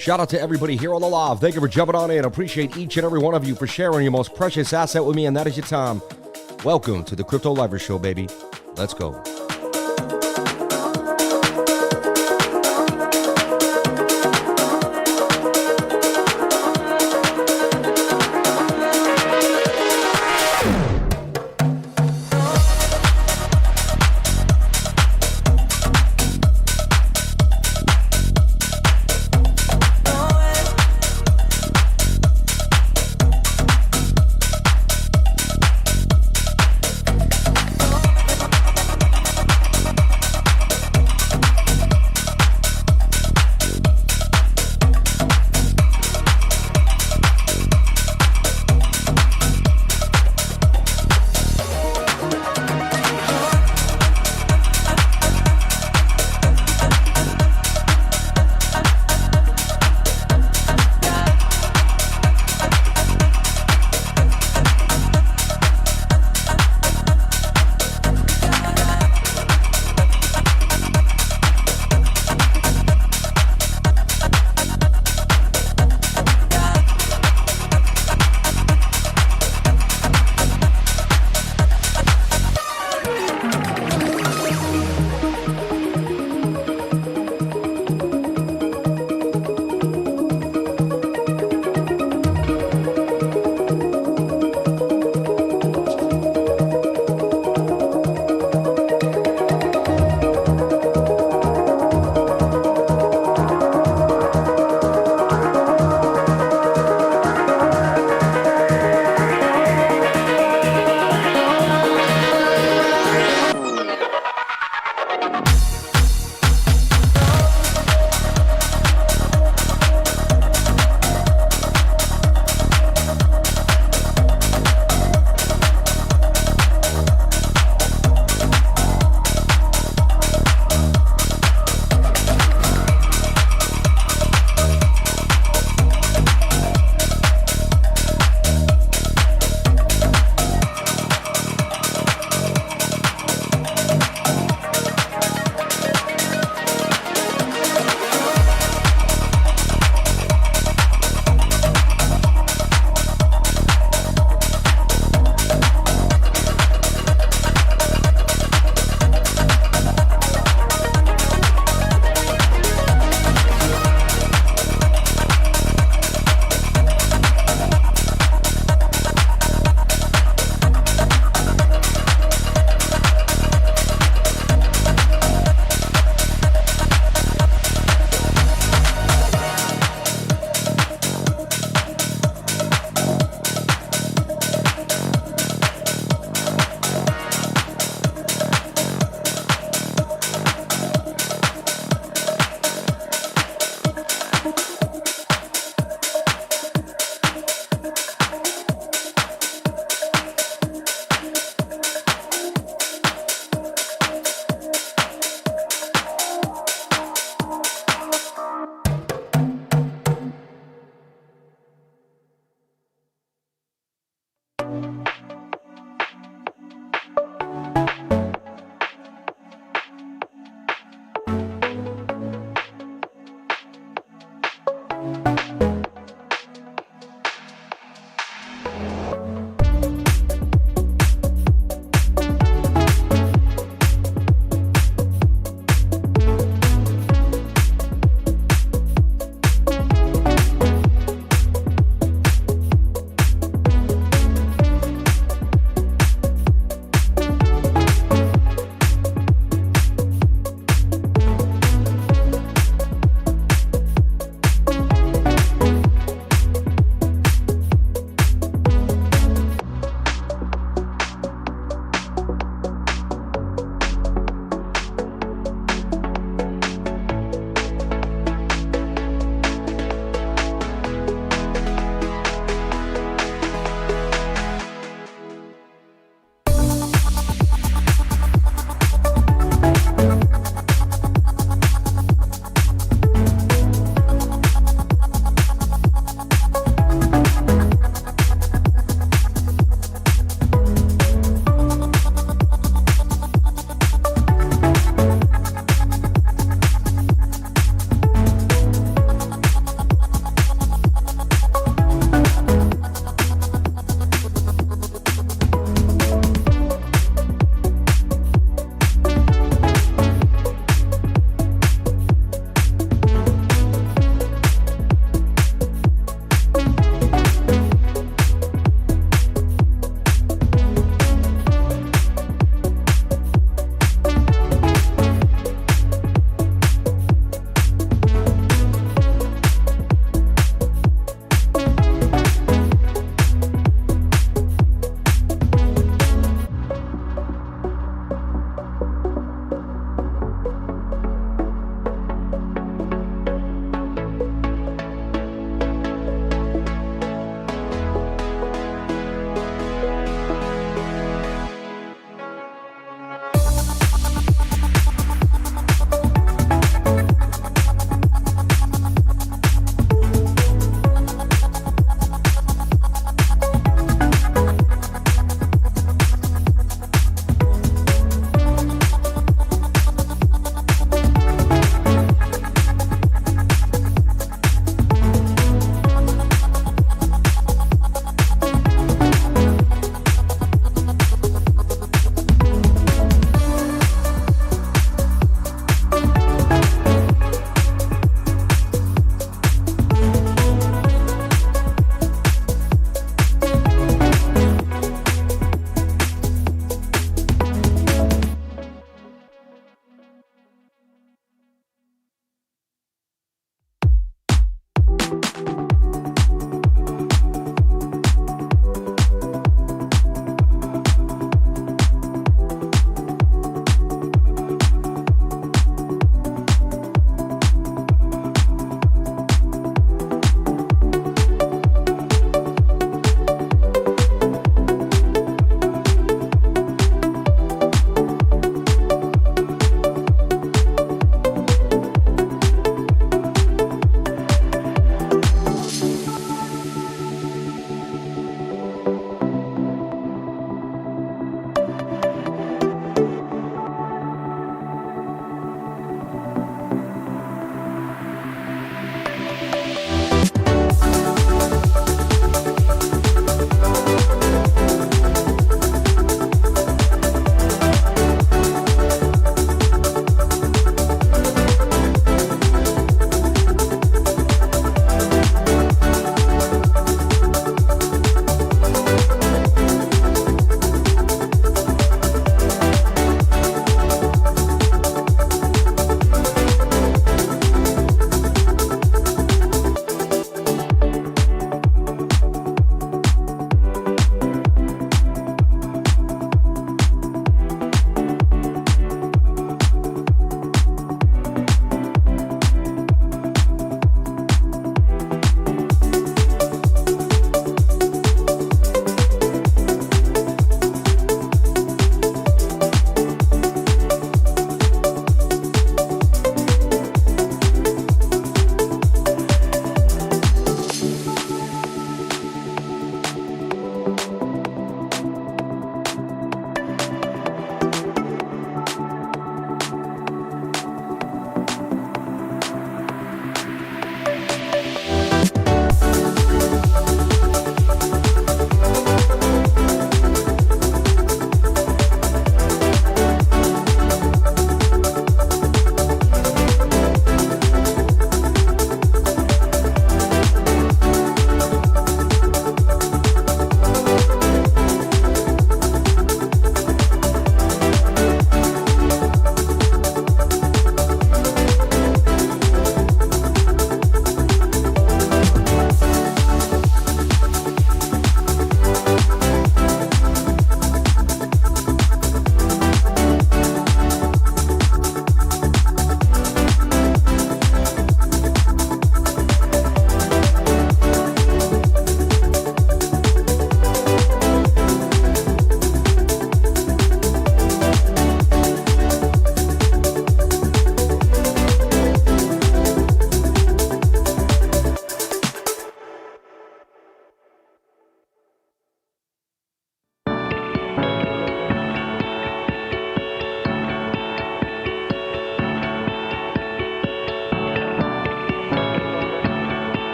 Shout out to everybody here on the live. Thank you for jumping on in. Appreciate each and every one of you for sharing your most precious asset with me, and that is your time. Welcome to the Crypto Library Show, baby. Let's go.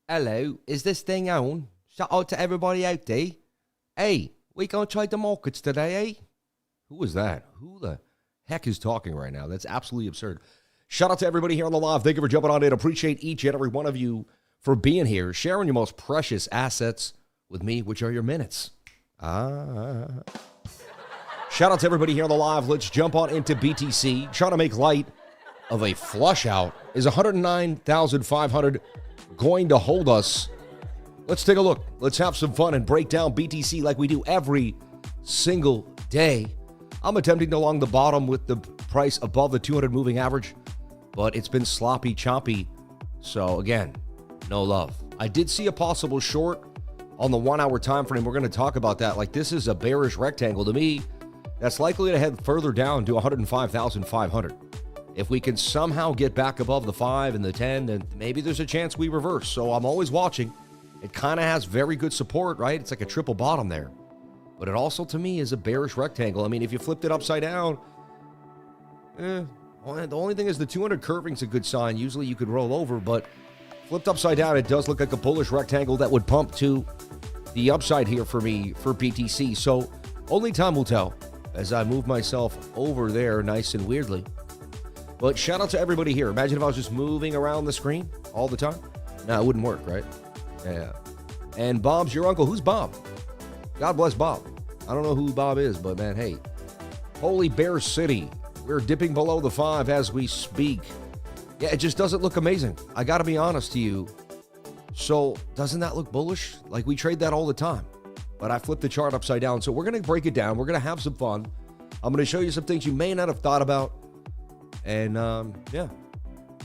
Hello, is this thing on? Shout out to everybody out there. Hey, we gonna trade the markets today, eh? Who is that? Who the heck is talking right now? That's absolutely absurd. Shout out to everybody here on the live. Thank you for jumping on in. Appreciate each and every one of you for being here, sharing your most precious assets with me, which are your minutes. Shout out to everybody here on the live. Let's jump on into BTC. Trying to make light of a flush out. Is 109,500 going to hold us? Let's take a look. Let's have some fun and break down BTC like we do every single day. I'm attempting along the bottom with the price above the 200 moving average, but it's been sloppy, choppy. So again, no love. I did see a possible short on the 1 hour time frame. We're going to talk about that. Like, this is a bearish rectangle to me. That's likely to head further down to 105,500. If we can somehow get back above the 5 and the 10, then maybe there's a chance we reverse. So I'm always watching. It kind of has very good support, right? It's like a triple bottom there. But it also, to me, is a bearish rectangle. I mean, if you flipped it upside down, the only thing is the 200 curving's a good sign. Usually you could roll over, but flipped upside down, it does look like a bullish rectangle that would pump to the upside here for me for BTC. So only time will tell as I move myself over there nice and weirdly. But shout out to everybody here. Imagine if I was just moving around the screen all the time. No, it wouldn't work, right? Yeah. And Bob's your uncle. Who's Bob? God bless Bob. I don't know who Bob is, but man, hey. Holy Bear City. We're dipping below the 5 as we speak. Yeah, it just doesn't look amazing. I got to be honest to you. So doesn't that look bullish? Like, we trade that all the time. But I flipped the chart upside down. So we're going to break it down. We're going to have some fun. I'm going to show you some things you may not have thought about. And yeah,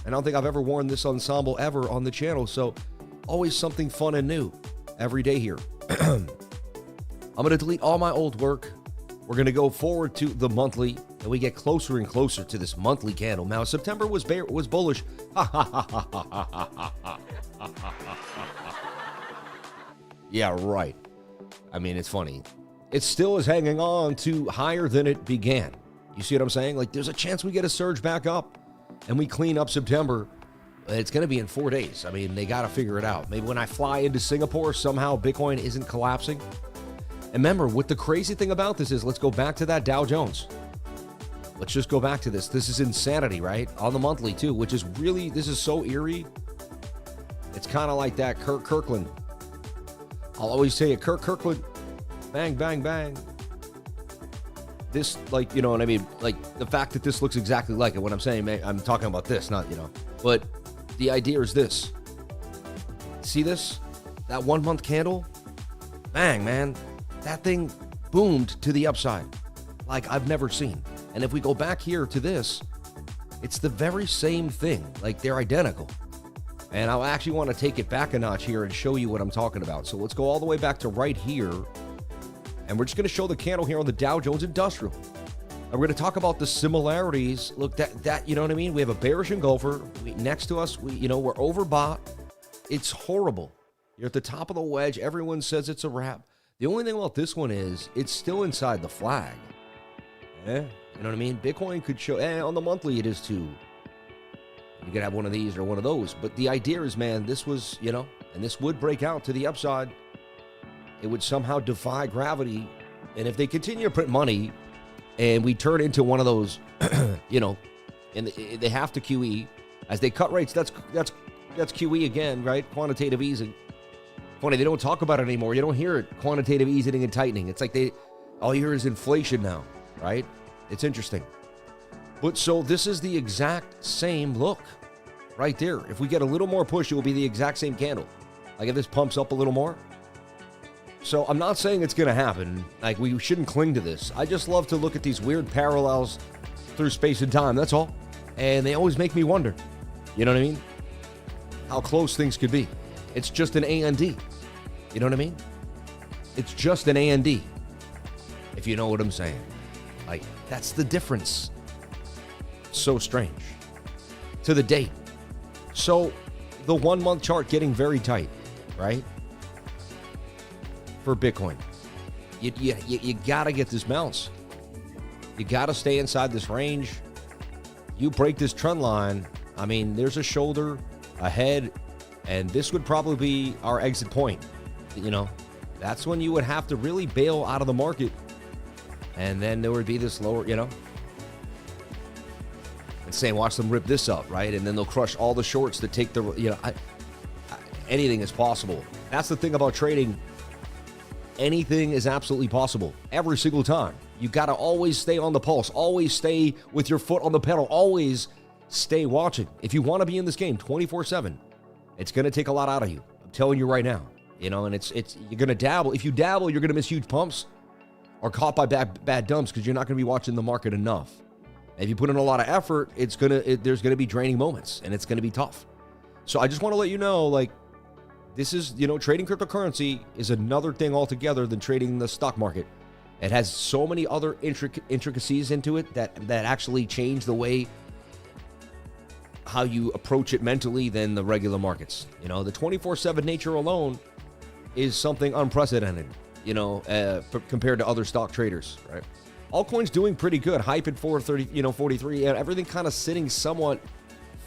I don't think I've ever worn this ensemble ever on the channel. So always something fun and new every day here. I'm going to delete all my old work. We're going to go forward to the monthly, and we get closer and closer to this monthly candle. Now, September was bullish. Yeah, right. I mean, it's funny. It still is hanging on to higher than it began. You see what I'm saying? Like, there's a chance we get a surge back up and we clean up September. It's going to be in 4 days. I mean, they got to figure it out. Maybe when I fly into Singapore, somehow Bitcoin isn't collapsing. And remember, what the crazy thing about this is, let's go back to that Dow Jones. Let's just go back to this. This is insanity, right? On the monthly, too, which is really, this is so eerie. It's kind of like that Kirk Kirkland. I'll always say it, Kirk Kirkland, bang, bang, bang. This, like, you know what I mean? Like, the fact that this looks exactly like it. When I'm saying, I'm talking about this, not, you know. But the idea is this. See this? That 1 month candle? Bang, man. That thing boomed to the upside like I've never seen. And if we go back here to this, it's the very same thing. Like, they're identical. And I actually want to take it back a notch here and show you what I'm talking about. So let's go all the way back to right here. And we're just going to show the candle here on the Dow Jones Industrial. And we're going to talk about the similarities. Look, that you know what I mean? We have a bearish engulfer. Next to us, we're overbought. It's horrible. You're at the top of the wedge. Everyone says it's a wrap. The only thing about this one is it's still inside the flag. You know what I mean? Bitcoin could show, on the monthly it is too. You could have one of these or one of those. But the idea is, man, this was, and this would break out to the upside. It would somehow defy gravity. And if they continue to print money and we turn into one of those, and they have to QE, as they cut rates, that's QE again, right? Quantitative easing. Funny, they don't talk about it anymore. You don't hear it, quantitative easing and tightening. It's like all you hear is inflation now, right? It's interesting. But so this is the exact same look right there. If we get a little more push, it will be the exact same candle. Like if this pumps up a little more. So I'm not saying it's going to happen. Like, we shouldn't cling to this. I just love to look at these weird parallels through space and time. That's all. And they always make me wonder. You know what I mean? How close things could be. It's just an A and D. You know what I mean? It's just an A and D. If you know what I'm saying. Like, that's the difference. So strange. To the date. So the 1 month chart getting very tight, right? For Bitcoin. You gotta get this bounce. You gotta stay inside this range. You break this trend line, I mean, there's a shoulder, a head, And this would probably be our exit point. You know, that's when you would have to really bail out of the market. And then there would be this lower, you know, and saying, watch them rip this up, right? And then they'll crush all the shorts to take the, you know, anything is possible. That's the thing about trading. Anything is absolutely possible every single time. You got to always stay on the pulse, always stay with your foot on the pedal, always stay watching. If you want to be in this game 24/7, it's going to take a lot out of you. I'm telling you right now, you know, and it's you're going to dabble. If you dabble, you're going to miss huge pumps or caught by bad dumps because you're not going to be watching the market enough. And if you put in a lot of effort, there's going to be draining moments and it's going to be tough. So I just want to let you know, like, this is, you know, trading cryptocurrency is another thing altogether than trading the stock market. It has so many other intricacies into it that actually change the way how you approach it mentally than the regular markets. You know, the 24/7 nature alone is something unprecedented, you know, compared to other stock traders, right? Altcoins doing pretty good. Hype at 430, you know, 43, and everything kind of sitting somewhat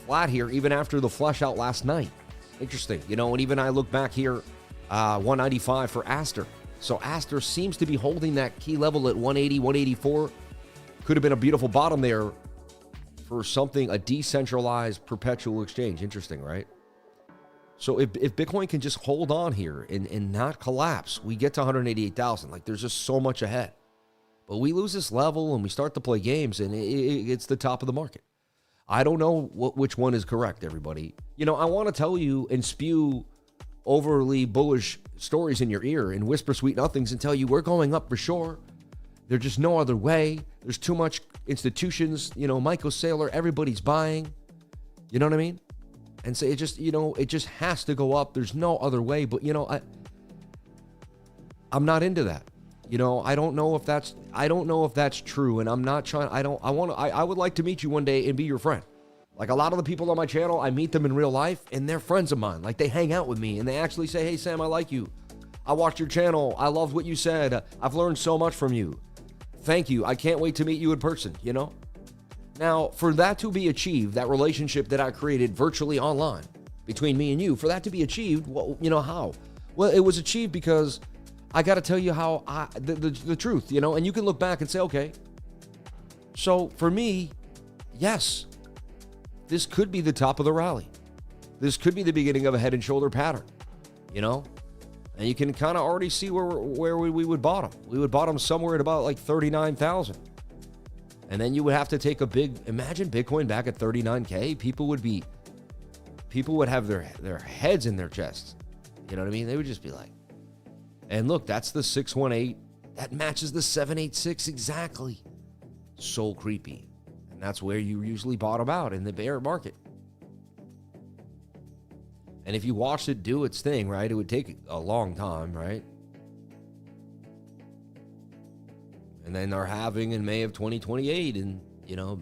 flat here even after the flush out last night. Interesting, you know, and even I look back here, 195 for ASTER. So ASTER seems to be holding that key level at 180, 184. Could have been a beautiful bottom there for something, a decentralized perpetual exchange. Interesting, right? So if Bitcoin can just hold on here and not collapse, we get to 188,000. Like, there's just so much ahead. But we lose this level and we start to play games and it's the top of the market. I don't know which one is correct, everybody. You know, I want to tell you and spew overly bullish stories in your ear and whisper sweet nothings and tell you we're going up for sure. There's just no other way. There's too much institutions, you know, Michael Saylor, everybody's buying. You know what I mean? And so it just, you know, it just has to go up. There's no other way. But, you know, I'm not into that. You know, I don't know if that's true. And I'm not trying, I would like to meet you one day and be your friend. Like a lot of the people on my channel, I meet them in real life and they're friends of mine. Like they hang out with me and they actually say, hey, Sam, I like you. I watched your channel. I loved what you said. I've learned so much from you. Thank you. I can't wait to meet you in person, you know? Now, for that to be achieved, that relationship that I created virtually online between me and you, for that to be achieved, well, you know how? Well, it was achieved because I got to tell you how the truth, you know, and you can look back and say, okay, so for me, yes, this could be the top of the rally. This could be the beginning of a head and shoulder pattern, you know, and you can kind of already see where we would bottom. We would bottom somewhere at about like 39,000. And then you would have to take a big, imagine Bitcoin back at 39K. People would have their heads in their chests. You know what I mean? They would just be like, and look, that's the 618. That matches the 786 exactly. So creepy. And that's where you usually bottom out in the bear market. And if you watched it do its thing, right, it would take a long time, right? And then they're halving in May of 2028, and, you know,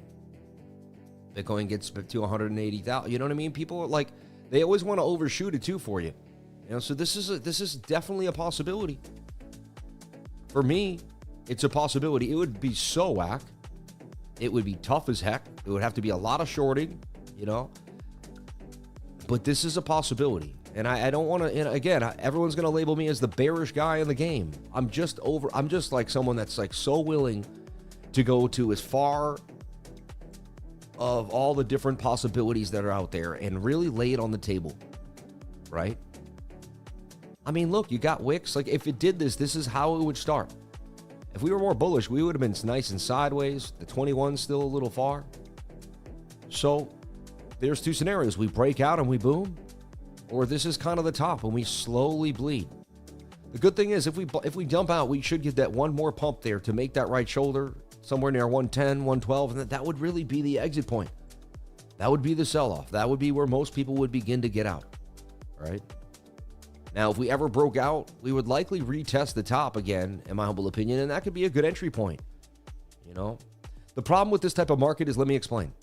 Bitcoin gets to 180,000. You know what I mean? People are like, they always want to overshoot it too for you. You know, so this is definitely a possibility. For me, it's a possibility. It would be so whack. It would be tough as heck. It would have to be a lot of shorting, you know. But this is a possibility. And I don't want to, and again, everyone's going to label me as the bearish guy in the game. I'm just like someone that's like so willing to go to as far of all the different possibilities that are out there and really lay it on the table, right? I mean, look, you got wicks. Like if it did this is how it would start. If we were more bullish, we would have been nice and sideways. The 21's still a little far. So there's two scenarios. We break out and we boom. Or this is kind of the top and we slowly bleed. The good thing is if we jump out, we should get that one more pump there to make that right shoulder somewhere near 110, 112, and that would really be the exit point. That would be the sell-off. That would be where most people would begin to get out, right? Now, if we ever broke out, we would likely retest the top again, in my humble opinion, and that could be a good entry point, you know? The problem with this type of market is, let me explain.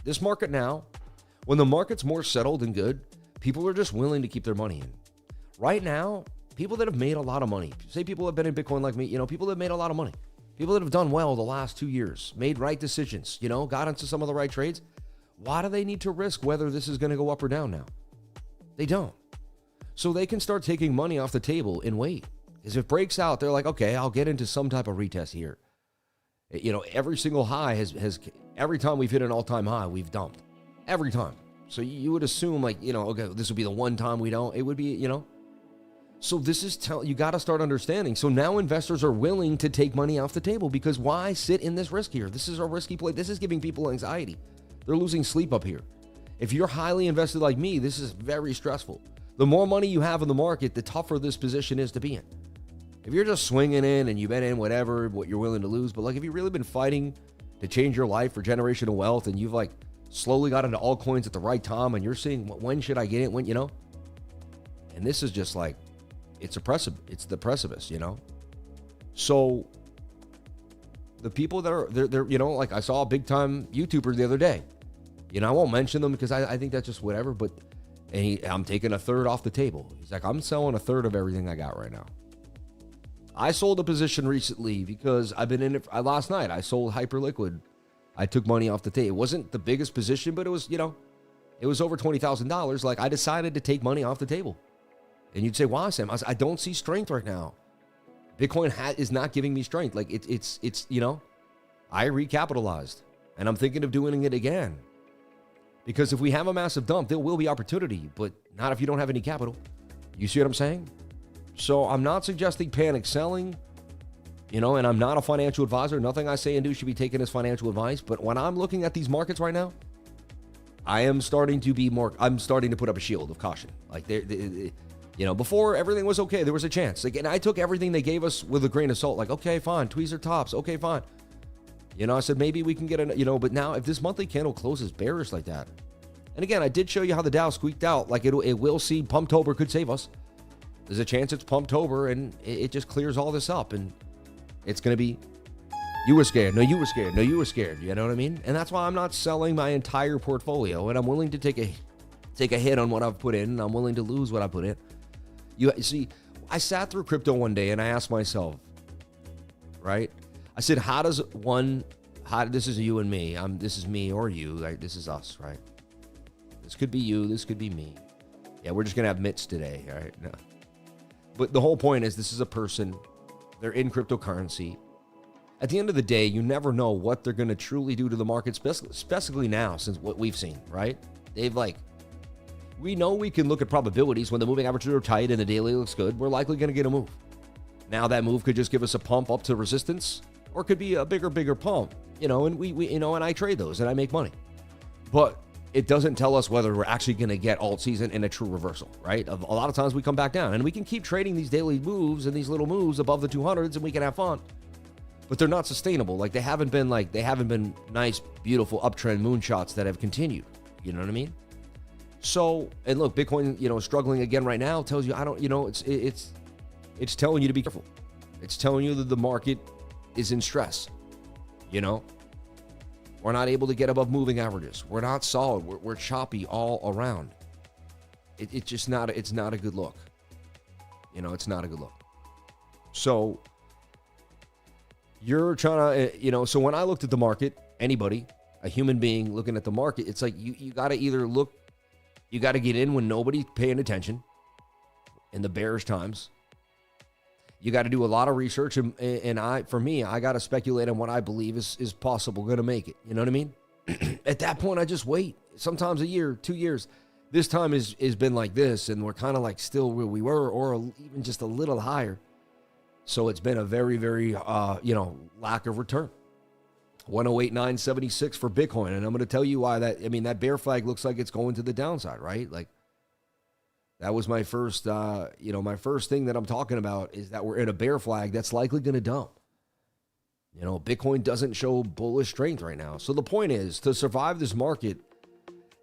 This market now, when the market's more settled and good, people are just willing to keep their money in. Right now, people that have made a lot of money, say people have been in Bitcoin like me, you know, people that have made a lot of money, people that have done well the last 2 years, made right decisions, you know, got into some of the right trades. Why do they need to risk whether this is going to go up or down now? They don't. So they can start taking money off the table and wait. Because if it breaks out, they're like, okay, I'll get into some type of retest here. You know, every single high has every time we've hit an all-time high, we've dumped. Every time. So you would assume, like, you know, okay, this would be the one time we don't. It would be, you know. So this is, you got to start understanding. So now investors are willing to take money off the table, because why sit in this risk here? This is a risky play. This is giving people anxiety. They're losing sleep up here. If you're highly invested like me, this is very stressful. The more money you have in the market, the tougher this position is to be in. If you're just swinging in and you've been in whatever, what you're willing to lose, but like if you've really been fighting to change your life for generational wealth, and you've like slowly got into altcoins at the right time, and you're seeing when should I get in, when, you know, and this is just like, it's the precipice, you know? So the people that are, they're you know, like I saw a big time YouTuber the other day, you know, I won't mention them because I think that's just whatever, but I'm taking a third off the table. He's like, I'm selling a third of everything I got right now. I sold a position recently because I've been in it. Last night, I sold Hyperliquid. I took money off the table. It wasn't the biggest position, but it was, you know, it was over $20,000. Like, I decided to take money off the table. And you'd say, why, Sam? I don't see strength right now. Bitcoin is not giving me strength. Like, it's you know, I recapitalized. And I'm thinking of doing it again. Because if we have a massive dump, there will be opportunity. But not if you don't have any capital. You see what I'm saying? So I'm not suggesting panic selling, you know, and I'm not a financial advisor. Nothing I say and do should be taken as financial advice. But when I'm looking at these markets right now, I am starting to be more, I'm starting to put up a shield of caution. Like, you know, before everything was okay, there was a chance. Like, and I took everything they gave us with a grain of salt. Like, okay, fine, tweezer tops, okay, fine. You know, I said, maybe we can get a, you know, but now if this monthly candle closes bearish like that, and again, I did show you how the Dow squeaked out. Like, it will see Pumptober could save us. There's a chance it's Pumptober and it just clears all this up, and it's going to be, you were scared. No, you were scared. No, you were scared. You know what I mean? And that's why I'm not selling my entire portfolio, and I'm willing to take a hit on what I've put in, and I'm willing to lose what I put in. You see, I sat through crypto one day and I asked myself, right? I said, this is you and me. This is me or you. Like, this is us, right? This could be you. This could be me. Yeah, we're just going to have mitts today, all right? No. But the whole point is, this is a person. They're in cryptocurrency. At the end of the day, you never know what they're going to truly do to the market, especially now, since what we've seen, right? We know we can look at probabilities. When the moving averages are tight and the daily looks good, we're likely going to get a move. Now, that move could just give us a pump up to resistance, or it could be a bigger pump, you know, and we you know, and I trade those and I make money. But it doesn't tell us whether we're actually going to get alt season in a true reversal, right? A lot of times we come back down, and we can keep trading these daily moves and these little moves above the 200s, and we can have fun, but they're not sustainable. Like, they haven't been nice, beautiful uptrend moonshots that have continued. You know what I mean? So, and look, Bitcoin, you know, struggling again right now tells you, it's telling you to be careful. It's telling you that the market is in stress, you know? We're not able to get above moving averages. We're not solid. We're choppy all around. It's just not, it's not a good look. You know, it's not a good look. So you're trying to, you know, so when I looked at the market, anybody, a human being looking at the market, it's like you got to either look, you got to get in when nobody's paying attention in the bearish times. You got to do a lot of research, and I got to speculate on what I believe is possible, going to make it. You know what I mean? At that point, I just wait. Sometimes a year, 2 years. This time has been like this, and we're kind of like still where we were, or even just a little higher. So it's been a very, very, you know, lack of return. 108,976 for Bitcoin, and I'm going to tell you why that. I mean, that bear flag looks like it's going to the downside, right? Like, that was my first, my first thing that I'm talking about is that we're in a bear flag that's likely going to dump. You know, Bitcoin doesn't show bullish strength right now. So the point is, to survive this market,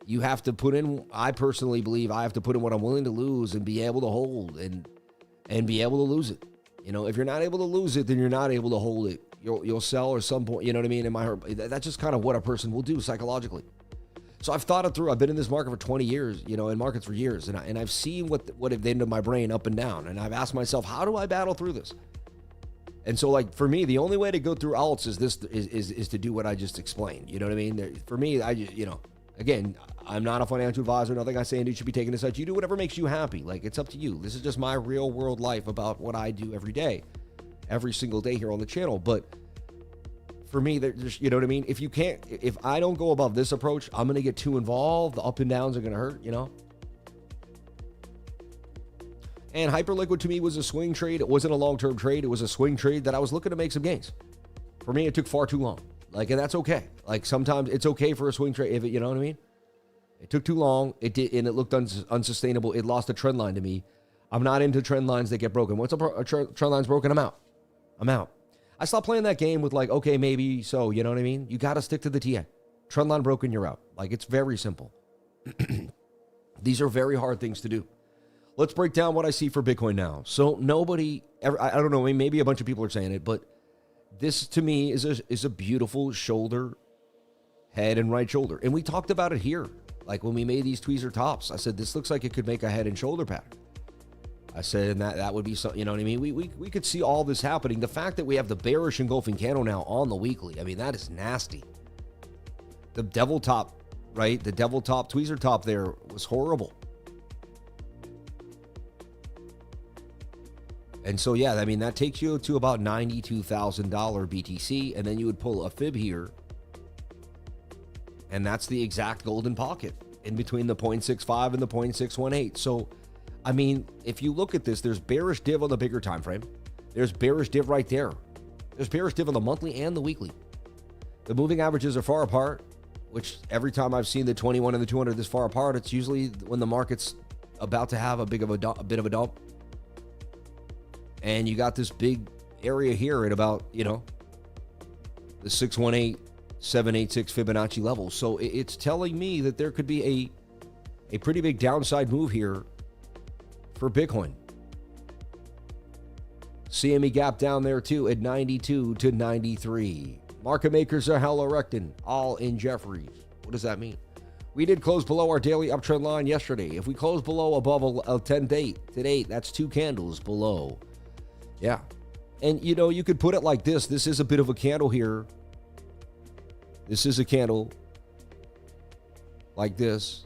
you have to put in, I personally believe I have to put in what I'm willing to lose and be able to hold and be able to lose it. You know, if you're not able to lose it, then you're not able to hold it. You'll sell or some point, you know what I mean? That's just kind of what a person will do psychologically. So I've thought it through. I've been in this market for 20 years, you know, in markets for years. And I've seen what have entered my brain up and down. And I've asked myself, how do I battle through this? And so, like, for me, the only way to go through alts is to do what I just explained. You know what I mean? For me, I Again, I'm not a financial advisor. Nothing I say and do should be taken as such. You do whatever makes you happy. Like, it's up to you. This is just my real world life about what I do every day, every single day here on the channel. But for me, there's, you know what I mean? If I don't go above this approach, I'm going to get too involved. The up and downs are going to hurt, you know? And Hyperliquid to me was a swing trade. It wasn't a long-term trade. It was a swing trade that I was looking to make some gains. For me, it took far too long. Like, and that's okay. Like, sometimes it's okay for a swing trade if it, you know what I mean? It took too long. It did, and it looked unsustainable. It lost a trend line to me. I'm not into trend lines that get broken. Once a trend line's broken, I'm out. I'm out. I stopped playing that game with like, okay, maybe so, you know what I mean? You got to stick to the TA. Trend line broken, you're out. Like, it's very simple. These are very hard things to do. Let's break down what I see for Bitcoin now. So nobody ever, I don't know, maybe a bunch of people are saying it, but this to me is a beautiful shoulder, head and right shoulder. And we talked about it here. Like when we made these tweezer tops, I said, this looks like it could make a head and shoulder pattern. I said, and that would be something, you know what I mean? We could see all this happening. The fact that we have the bearish engulfing candle now on the weekly, I mean, that is nasty. The devil top, right? The devil top, tweezer top there was horrible. And so, yeah, I mean, that takes you to about $92,000 BTC, and then you would pull a fib here, and that's the exact golden pocket in between the 0.65 and the 0.618. So, I mean, if you look at this, there's bearish div on the bigger time frame. There's bearish div right there. There's bearish div on the monthly and the weekly. The moving averages are far apart, which every time I've seen the 21 and the 200 this far apart, it's usually when the market's about to have a bit of a dump. And you got this big area here at about, you know, the 618, 786 Fibonacci level. So it's telling me that there could be a pretty big downside move here for Bitcoin. CME gap down there too at 92 to 93. Market makers are hella erecting, all in Jeffries. What does that mean? We did close below our daily uptrend line yesterday. If we close below above a 10 date today, that's 2 candles below. Yeah. And, you know, you could put it like this. This is a bit of a candle here. This is a candle like this.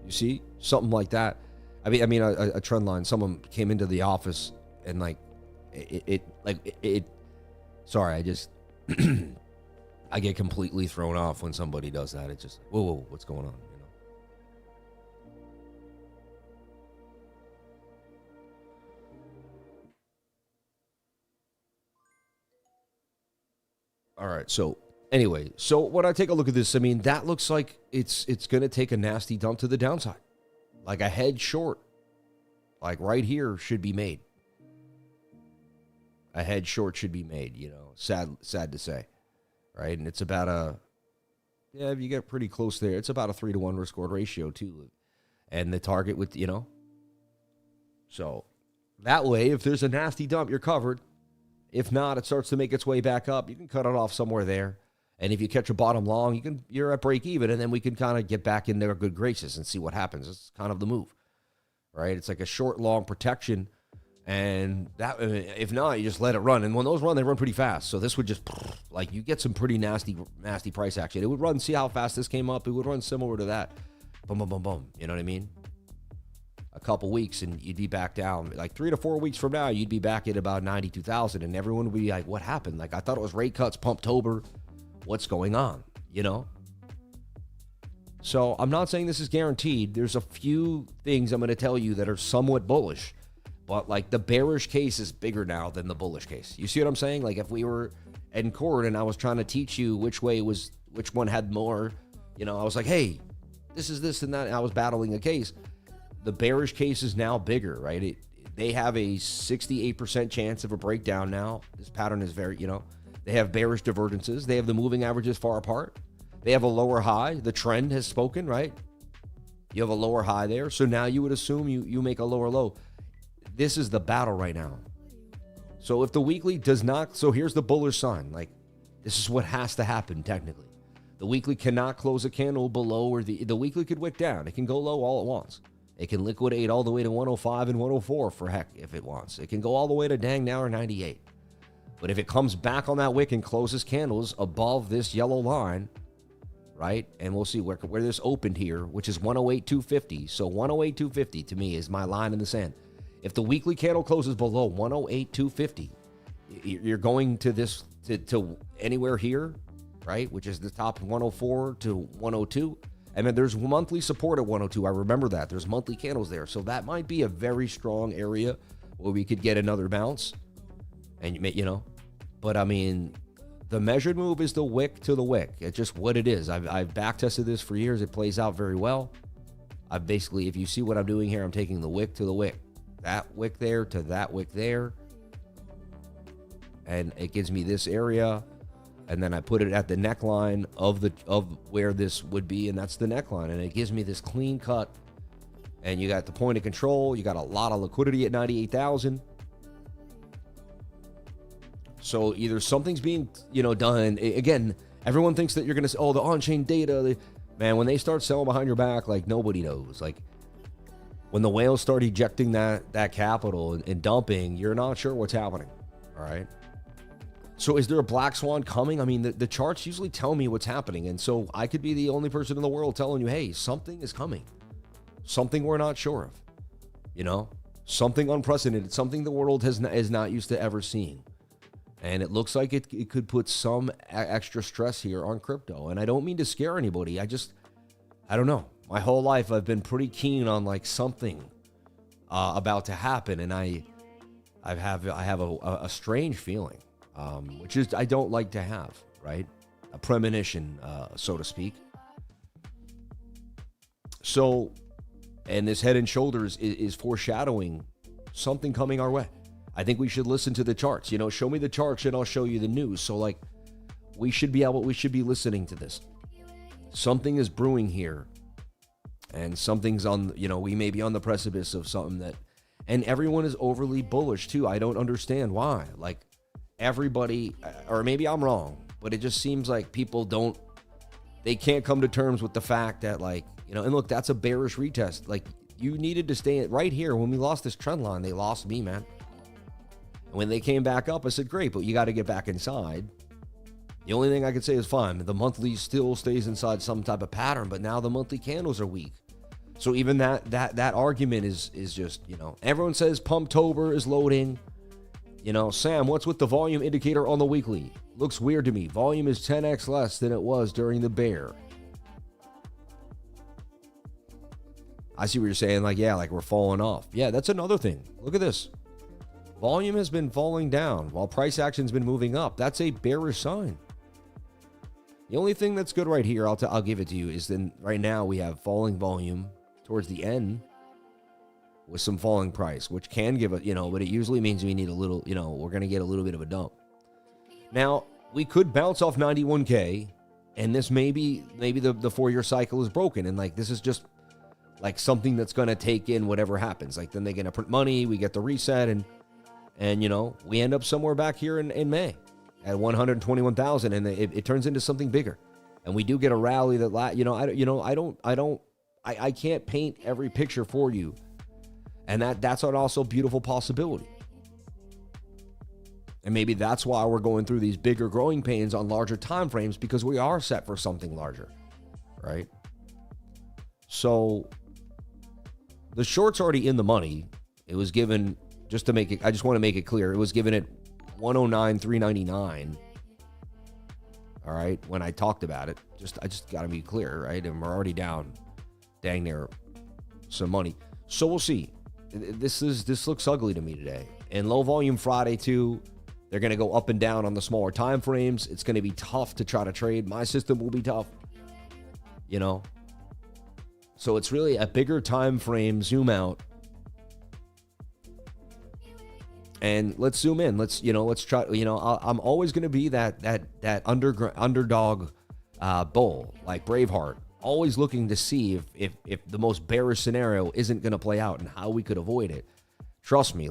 You see? Something like that. I mean, a trend line. Someone came into the office and, like, sorry, I just, I get completely thrown off when somebody does that. It's just, whoa, what's going on? All right, so anyway, so when I take a look at this, I mean, that looks like it's going to take a nasty dump to the downside. Like a head short, like right here, should be made. A head short should be made, you know, sad to say, right? And it's about if you get pretty close there, it's about a 3-to-1 risk-reward ratio too. And the target with, you know, so that way, if there's a nasty dump, you're covered. If not, it starts to make its way back up. You can cut it off somewhere there. And if you catch a bottom long, you're at break even, and then we can kind of get back in their good graces and see what happens. It's kind of the move, right? It's like a short, long protection. And that, if not, you just let it run. And when those run, they run pretty fast. So this would just, like, you get some pretty nasty price action. It would run, see how fast this came up. It would run similar to that. Boom, boom, boom, boom. You know what I mean? A couple weeks and you'd be back down. Like 3 to 4 weeks from now, you'd be back at about 92,000, and everyone would be like, what happened? Like, I thought it was rate cuts, Pumptober. What's going on? You know? So I'm not saying this is guaranteed. There's a few things I'm going to tell you that are somewhat bullish, but like the bearish case is bigger now than the bullish case. You see what I'm saying? Like if we were in court and I was trying to teach you which one had more, you know, I was like, hey, this is this and that. And I was battling a case. The bearish case is now bigger, right? They have a 68% chance of a breakdown now. This pattern is very, you know, they have bearish divergences. They have the moving averages far apart. They have a lower high. The trend has spoken, right? You have a lower high there. So now you would assume you make a lower low. This is the battle right now. So if the weekly does not, so here's the bullish sign. Like, this is what has to happen technically. The weekly cannot close a candle below, or the weekly could wick down. It can go low all at once. It can liquidate all the way to 105 and 104 for heck if it wants. It can go all the way to dang now or 98. But if it comes back on that wick and closes candles above this yellow line, right? And we'll see where this opened here, which is 108.250. So 108.250 to me is my line in the sand. If the weekly candle closes below 108.250, you're going to this to anywhere here, right? Which is the top 104 to 102. And then there's monthly support at 102. I remember that. There's monthly candles there. So that might be a very strong area where we could get another bounce. And, you know, but I mean, the measured move is the wick to the wick. It's just what it is. I've back tested this for years. It plays out very well. I've basically, if you see what I'm doing here, I'm taking the wick to the wick. That wick there to that wick there. And it gives me this area. And then I put it at the neckline of where this would be, and that's the neckline. And it gives me this clean cut. And you got the point of control. You got a lot of liquidity at 98,000. So either something's being, you know, done. Again, everyone thinks that you're going to say, oh, the on-chain data. Man, when they start selling behind your back, like nobody knows. Like when the whales start ejecting that capital and dumping, you're not sure what's happening. All right. So is there a black swan coming? I mean, the charts usually tell me what's happening. And so I could be the only person in the world telling you, hey, something is coming. Something we're not sure of. You know, something unprecedented, something the world is not used to ever seeing. And it looks like it could put some extra stress here on crypto. And I don't mean to scare anybody. I don't know. My whole life I've been pretty keen on like something about to happen. And I have a strange feeling, which is I don't like to have, right? A premonition, so to speak. So, and this head and shoulders is foreshadowing something coming our way. I think we should listen to the charts. You know, show me the charts and I'll show you the news. So like we should be listening to this. Something is brewing here. And something's on, you know, we may be on the precipice of something that, and everyone is overly bullish too. I don't understand why. Like everybody, or maybe I'm wrong, but it just seems like people they can't come to terms with the fact that like, you know, and look, that's a bearish retest. Like you needed to stay right here. When we lost this trend line, they lost me, man. And when they came back up, I said, great, but you got to get back inside. The only thing I could say is fine. The monthly still stays inside some type of pattern, but now the monthly candles are weak. So even that argument is just, you know, everyone says Pumptober is loading. You know, Sam, what's with the volume indicator on the weekly? Looks weird to me. Volume is 10x less than it was during the bear. I see what you're saying. Like, yeah, like we're falling off. Yeah, that's another thing. Look at this. Volume has been falling down while price action's been moving up. That's a bearish sign. The only thing that's good right here, I'll give it to you, is then right now we have falling volume towards the end with some falling price, which can give a, you know, but it usually means we need a little, you know, we're going to get a little bit of a dump. Now, we could bounce off 91K, and this maybe the 4-year cycle is broken, and like this is just like something that's going to take in whatever happens. Like then they're going to print money, we get the reset, and you know, we end up somewhere back here in May at 121,000, and it turns into something bigger. And we do get a rally that, you know, I can't paint every picture for you. And that's an also beautiful possibility. And maybe that's why we're going through these bigger growing pains on larger time frames, because we are set for something larger, right? So the short's already in the money. It was given, just to make it, I just want to make it clear, it was given at 109,399. All right, when I talked about it, I just got to be clear, right? And we're already down, dang near some money. So we'll see. This looks ugly to me today. And low volume Friday too. They're going to go up and down on the smaller time frames. It's going to be tough to try to trade. My system will be tough, you know. So it's really a bigger time frame zoom out. And let's zoom in. Let's try, I'm always going to be that underdog bull, like Braveheart, always looking to see if the most bearish scenario isn't going to play out and how we could avoid it. Trust me,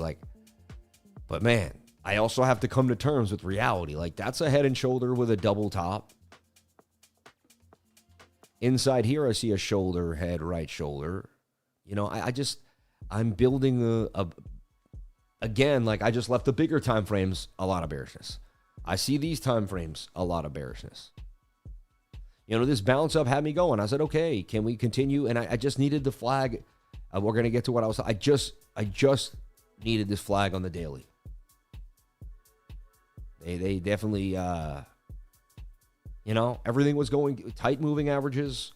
but man, I also have to come to terms with reality. Like that's a head and shoulder with a double top. Inside here, I see a shoulder, head, right shoulder. You know, I'm building again, like I just left the bigger time frames, a lot of bearishness. I see these time frames, a lot of bearishness. You know, this bounce up had me going. I said, okay, can we continue? And I just needed the flag. We're going to get to what I just needed this flag on the daily. They definitely, you know, everything was going tight moving averages.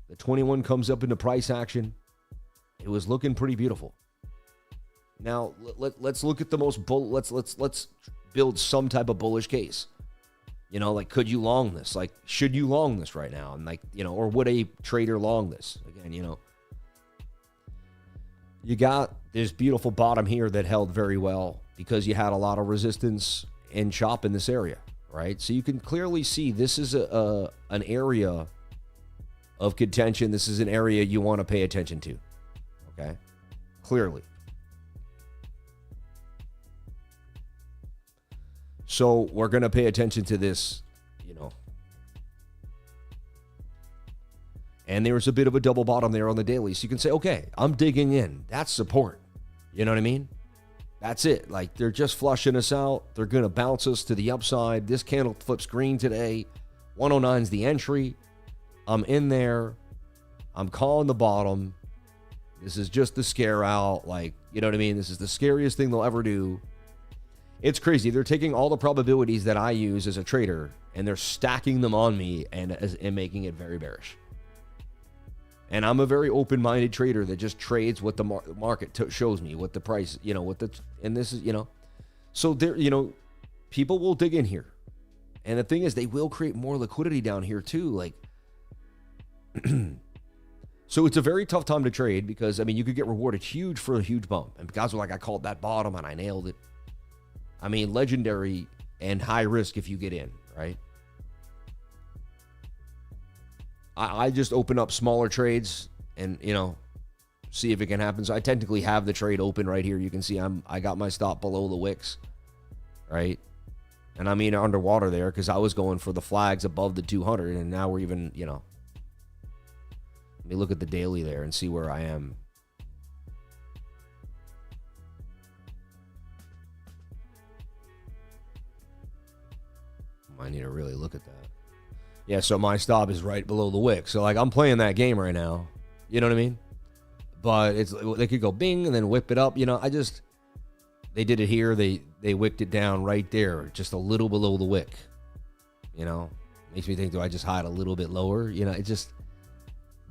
The 21 comes up into price action. It was looking pretty beautiful. Now let's look at the most let's build some type of bullish case. You know, like, could you long this? Like, should you long this right now? And like, you know, or would a trader long this? Again, you know, you got this beautiful bottom here that held very well because you had a lot of resistance and chop in this area, right? So you can clearly see this is an area of contention. This is an area you want to pay attention to, okay? Clearly. So we're going to pay attention to this, you know. And there was a bit of a double bottom there on the daily. So you can say, okay, I'm digging in. That's support. You know what I mean? That's it. Like, they're just flushing us out. They're going to bounce us to the upside. This candle flips green today. 109 is the entry. I'm in there. I'm calling the bottom. This is just the scare out. Like, you know what I mean? This is the scariest thing they'll ever do. It's crazy. They're taking all the probabilities that I use as a trader, and they're stacking them on me and making it very bearish. And I'm a very open-minded trader that just trades what the market shows me, what the price, you know, and this is, you know. So there, you know, people will dig in here. And the thing is, they will create more liquidity down here too. Like, so it's a very tough time to trade because, I mean, you could get rewarded huge for a huge bump. And guys are like, I called that bottom and I nailed it. I mean, legendary and high risk if you get in, right? I just open up smaller trades and, you know, see if it can happen. So I technically have the trade open right here. You can see I got my stop below the wicks, right? And I mean underwater there because I was going for the flags above the 200, and now we're even, you know. Let me look at the daily there and see where I am. I need to really look at that. Yeah, so my stop is right below the wick. So, like, I'm playing that game right now. You know what I mean? But they could go bing and then whip it up. You know, they did it here. They wicked it down right there, just a little below the wick. You know, makes me think, do I just hide a little bit lower? You know, it just,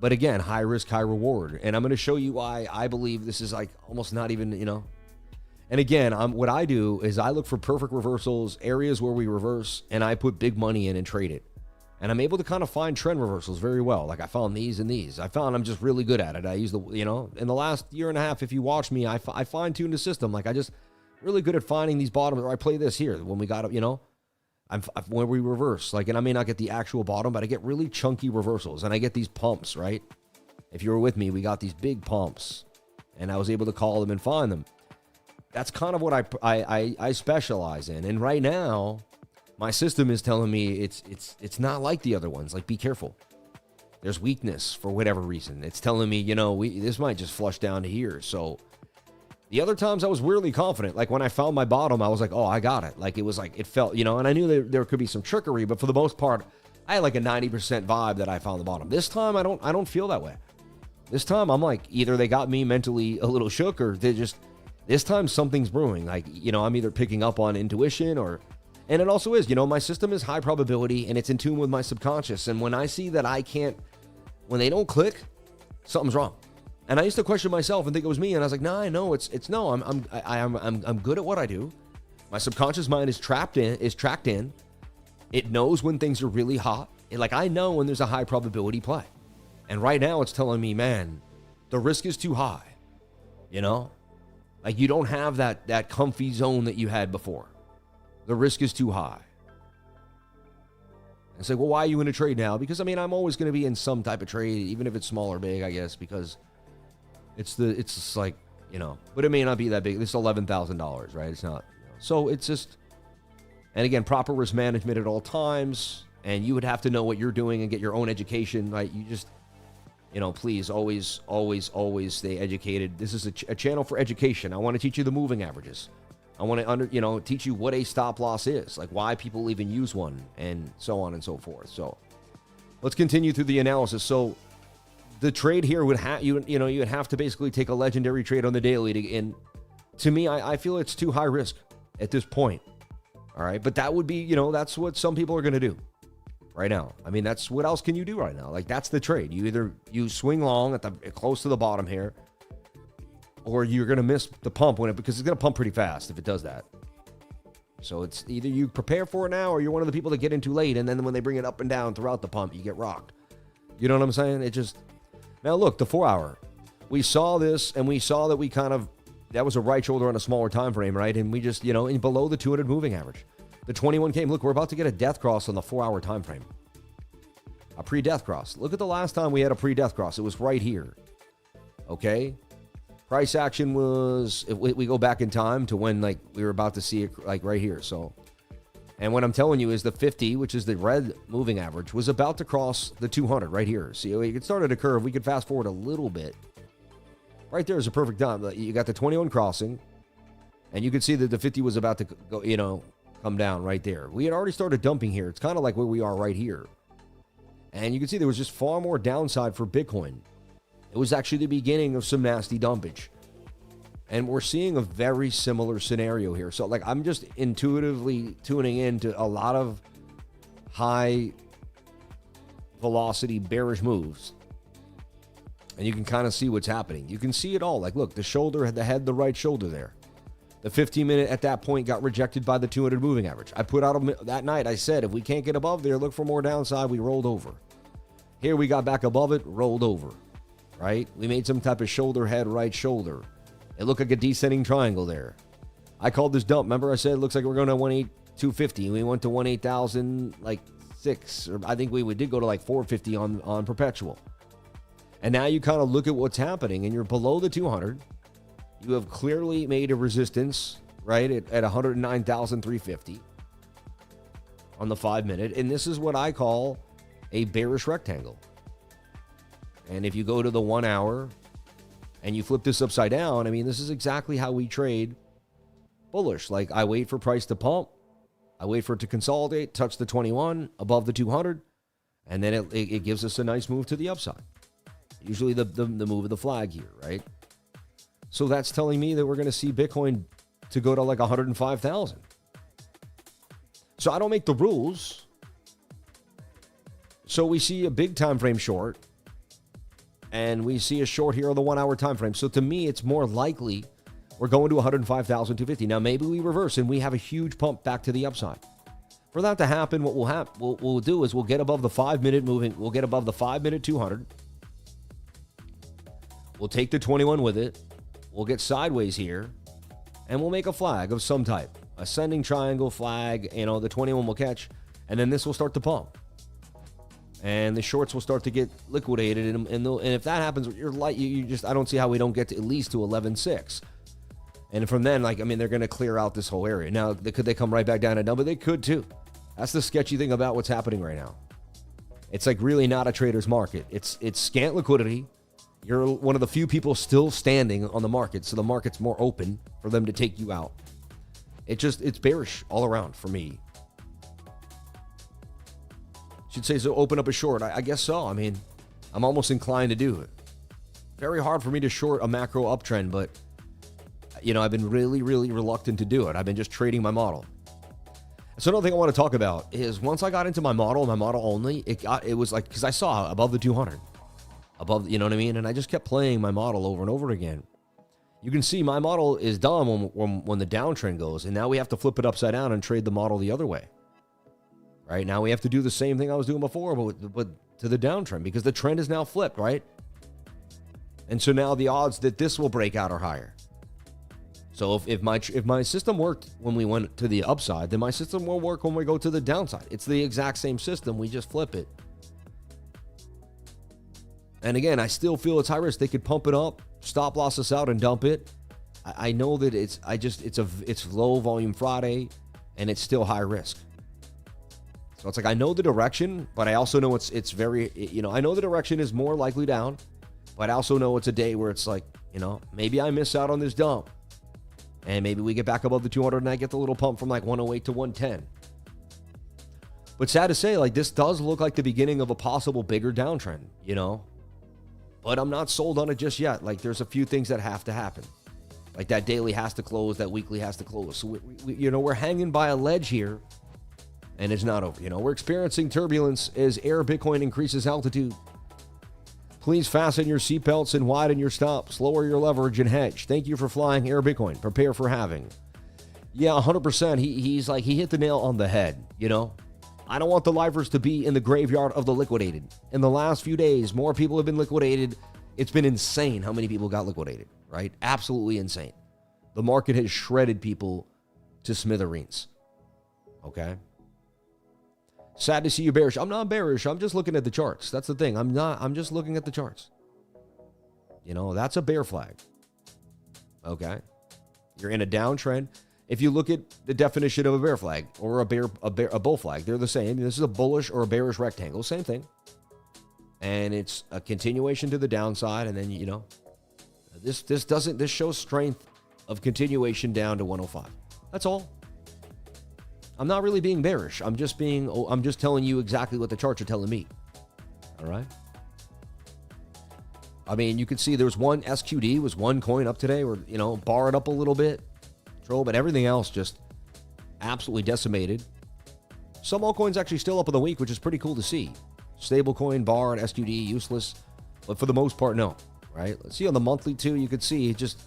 but again, high risk, high reward. And I'm going to show you why I believe this is like almost not even, you know. And again, what I do is I look for perfect reversals, areas where we reverse, and I put big money in and trade it. And I'm able to kind of find trend reversals very well. Like I found these and these. I found I'm just really good at it. I use the, you know, in the last year and a half, if you watch me, I fine-tuned the system. Like I just really good at finding these bottoms. Or I play this here when we got, you know, when we reverse. Like, and I may not get the actual bottom, but I get really chunky reversals. And I get these pumps, right? If you were with me, we got these big pumps. And I was able to call them and find them. That's kind of what I specialize in. And right now, my system is telling me it's not like the other ones. Like, be careful. There's weakness for whatever reason. It's telling me, you know, this might just flush down to here. So the other times I was weirdly confident. Like when I found my bottom, I was like, oh, I got it. Like it was like, it felt, you know, and I knew there could be some trickery, but for the most part, I had like a 90% vibe that I found the bottom. This time, I don't feel that way. This time, I'm like, either they got me mentally a little shook or they just, this time something's brewing. Like, you know, I'm either picking up on intuition or, and it also is, you know, my system is high probability and it's in tune with my subconscious. And when I see that I can't, when they don't click, something's wrong. And I used to question myself and think it was me. And I was like, no, I know I'm good at what I do. My subconscious mind is tracked in. It knows when things are really hot. Like I know when there's a high probability play. And right now it's telling me, man, the risk is too high. You know, like you don't have that comfy zone that you had before. The risk is too high. And say, well, why are you in a trade now? Because I mean, I'm always going to be in some type of trade, even if it's small or big, I guess, because it's just like, you know, but it may not be that big. This is $11,000, right? It's not. You know. So it's just, and again, proper risk management at all times. And you would have to know what you're doing and get your own education, right? please always stay educated. This is a channel for education. I want to teach you the moving averages. I want to teach you what a stop loss is, like why people even use one, and so on and so forth. So let's continue through the analysis. So the trade here would you'd have to basically take a legendary trade on the daily and to me, I feel it's too high risk at this point. All right, but that would be, that's what some people are going to do right now. I mean, that's what else can you do right now? Like, that's the trade. You swing long at close to the bottom here, or you're going to miss the pump because it's going to pump pretty fast if it does that. So it's either you prepare for it now, or you're one of the people that get in too late, and then when they bring it up and down throughout the pump, you get rocked. You know what I'm saying? Now look, the 4 hour, we saw this, and we saw that that was a right shoulder on a smaller time frame, right? And we just, in below the 200 moving average. The 21 came. Look, we're about to get a death cross on the 4 hour time frame. A pre-death cross. Look at the last time we had a pre-death cross. It was right here. Okay? Price action was, if we go back in time to when we were about to see it right here. So, and what I'm telling you is the 50, which is the red moving average, was about to cross the 200 right here. See, it started a curve. We could fast forward a little bit. Right there is a perfect time. You got the 21 crossing, and you could see that the 50 was about to go, come down right there. We had already started dumping here. It's kind of like where we are right here. And you can see there was just far more downside for Bitcoin. It was actually the beginning of some nasty dumpage. And we're seeing a very similar scenario here. So, I'm just intuitively tuning into a lot of high velocity bearish moves. And you can kind of see what's happening. You can see it all. Look, the shoulder, the head, the right shoulder there. The 15-minute at that point got rejected by the 200 moving average. I put out that night, I said, if we can't get above there, look for more downside. We rolled over. Here we got back above it, rolled over, right? We made some type of shoulder, head, right shoulder. It looked like a descending triangle there. I called this dump. Remember I said it looks like we're going to 18,250. We went to 18,006. Or I think we did go to 450 on perpetual. And now you kind of look at what's happening, and you're below the 200. You have clearly made a resistance, right, at 109,350 on the 5-minute. And this is what I call a bearish rectangle. And if you go to the 1 hour and you flip this upside down, I mean, this is exactly how we trade bullish. I wait for price to pump. I wait for it to consolidate, touch the 21 above the 200, and then it gives us a nice move to the upside. Usually the move of the flag here, right? So that's telling me that we're going to see Bitcoin to go to 105,000. So I don't make the rules. So we see a big time frame short, and we see a short here on the 1 hour time frame. So to me, it's more likely we're going to 105,250. Now maybe we reverse and we have a huge pump back to the upside. For that to happen, what we'll do is we'll get above the 5-minute moving. We'll get above the 5-minute 200. We'll take the 21 with it. We'll get sideways here, and we'll make a flag of some type. Ascending triangle flag, the 21 will catch, and then this will start to pump. And the shorts will start to get liquidated, and if that happens, I don't see how we don't get to at least to 11.6. And from then, they're going to clear out this whole area. Now, could they come right back down to number? They could too. That's the sketchy thing about what's happening right now. It's really not a trader's market. It's scant liquidity. You're one of the few people still standing on the market, so the market's more open for them to take you out. It's bearish all around for me. Should say so. Open up a short. I guess so. I mean, I'm almost inclined to do it. Very hard for me to short a macro uptrend, but I've been really, really reluctant to do it. I've been just trading my model. So another thing I want to talk about is once I got into my model only, it was because I saw above the 200. Above, you know what I mean? And I just kept playing my model over and over again. You can see my model is dumb when the downtrend goes, and now we have to flip it upside down and trade the model the other way. Right? Now we have to do the same thing I was doing before, but to the downtrend, because the trend is now flipped, right? And so now the odds that this will break out are higher. So if my system worked when we went to the upside, then my system will work when we go to the downside. It's the exact same system. We just flip it. And again, I still feel it's high risk. They could pump it up, stop loss us out, and dump it. I know that it's low volume Friday, and it's still high risk. So it's like I know the direction, but I also know it's very, I know the direction is more likely down, but I also know it's a day where it's like, maybe I miss out on this dump. And maybe we get back above the 200 and I get the little pump from like 108 to 110. But sad to say, like this does look like the beginning of a possible bigger downtrend, But I'm not sold on it just yet. Like there's a few things that have to happen. Like that daily has to close, that weekly has to close. So, we're hanging by a ledge here. And it's not over. We're experiencing turbulence as Air Bitcoin increases altitude. Please fasten your seatbelts and widen your stops. Lower your leverage and hedge. Thank you for flying Air Bitcoin. Prepare for halving. Yeah, 100%. He hit the nail on the head, I don't want the lifers to be in the graveyard of the liquidated. In the last few days, more people have been liquidated. It's been insane how many people got liquidated, right? Absolutely insane. The market has shredded people to smithereens. Okay? Sad to see you bearish. I'm not bearish. I'm just looking at the charts. That's the thing. I'm just looking at the charts. That's a bear flag. Okay? You're in a downtrend. If you look at the definition of a bear flag or a bull flag, they're the same. This is a bullish or a bearish rectangle. Same thing. And it's a continuation to the downside. And then, this shows strength of continuation down to 105. That's all. I'm not really being bearish. I'm just telling you exactly what the charts are telling me. All right. I mean, you could see there's one SQD was one coin up today or, barred up a little bit. But everything else just absolutely decimated. Some altcoins actually still up in the week, which is pretty cool to see. Stablecoin, barred, SQD, useless. But for the most part, no. Right? Let's see on the monthly too. You could see just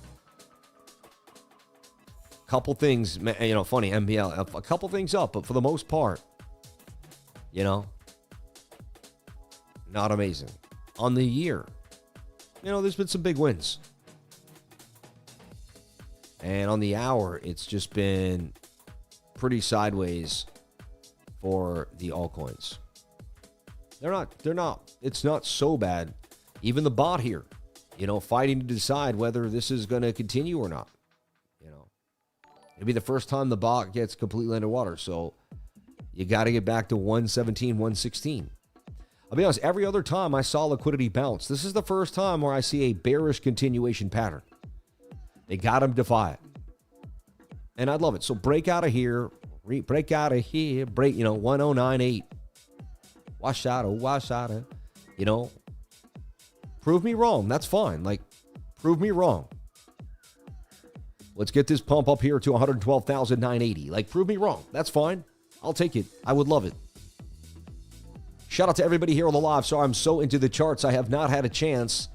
couple things, funny, MBL, a couple things up, but for the most part, not amazing. On the year, there's been some big wins. And on the hour, it's just been pretty sideways for the altcoins. It's not so bad. Even the bot here, fighting to decide whether this is going to continue or not. It'll be the first time the bot gets completely underwater. So you got to get back to 117, 116. I'll be honest, every other time I saw liquidity bounce, this is the first time where I see a bearish continuation pattern. They got him defy it. And I'd love it. So break out of here. Break out of here. 1098. Wash out of. Prove me wrong. That's fine. Prove me wrong. Let's get this pump up here to 112,980. Prove me wrong. That's fine. I'll take it. I would love it. Shout out to everybody here on the live. Sorry, I'm so into the charts. I have not had a chance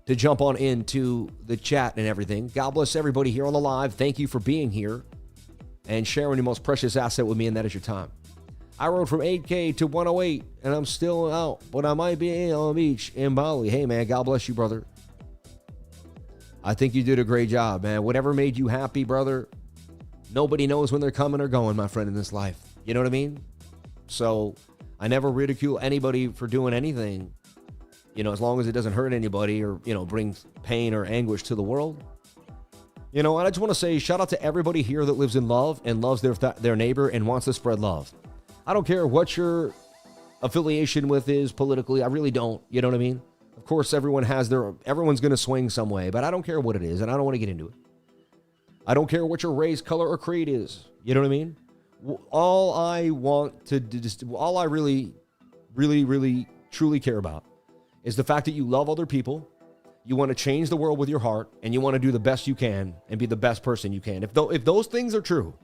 to jump on into the chat and everything. God bless everybody here on the live. Thank you for being here and sharing your most precious asset with me, and that is your time. I rode from 8K to 108, and I'm still out, but I might be on the beach in Bali. Hey, man, God bless you, brother. I think you did a great job, man. Whatever made you happy, brother, nobody knows when they're coming or going, my friend, in this life. You know what I mean? So I never ridicule anybody for doing anything, as long as it doesn't hurt anybody or, brings pain or anguish to the world. And I just want to say shout out to everybody here that lives in love and loves their neighbor and wants to spread love. I don't care what your affiliation with is politically. I really don't. You know what I mean? Of course, everyone's going to swing some way, but I don't care what it is, and I don't want to get into it. I don't care what your race, color, or creed is. You know what I mean? All I really, really, really, truly care about is the fact that you love other people, you want to change the world with your heart, and you want to do the best you can and be the best person you can. If those things are true,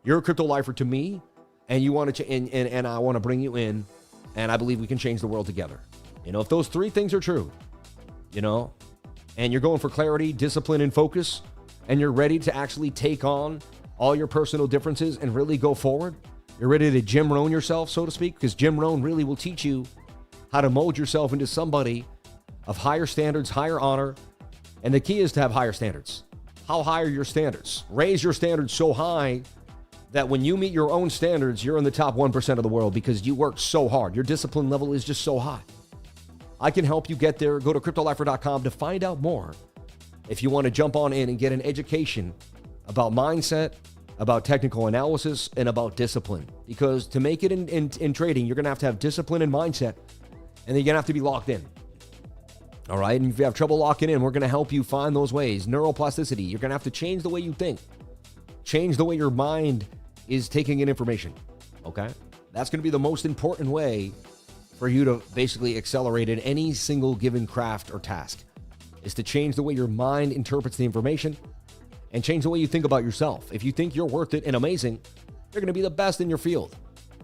you're a crypto lifer to me, and you want to and I want to bring you in, and I believe we can change the world together. If those three things are true, and you're going for clarity, discipline, and focus, and you're ready to actually take on all your personal differences and really go forward, you're ready to Jim Rohn yourself, so to speak, because Jim Rohn really will teach you how to mold yourself into somebody of higher standards, higher honor, and the key is to have higher standards. How high are your standards? Raise your standards so high that when you meet your own standards, you're in the top 1% of the world because you work so hard. Your discipline level is just so high. I can help you get there. Go to cryptolifer.com to find out more. If you want to jump on in and get an education about mindset, about technical analysis, and about discipline. Because to make it in trading, you're going to have discipline and mindset, and then you're going to have to be locked in. All right? And if you have trouble locking in, we're going to help you find those ways. Neuroplasticity. You're going to have to change the way you think. Change the way your mind is taking in information. Okay? That's going to be the most important way for you to basically accelerate in any single given craft or task, is to change the way your mind interprets the information and change the way you think about yourself. If you think you're worth it and amazing, you're going to be the best in your field.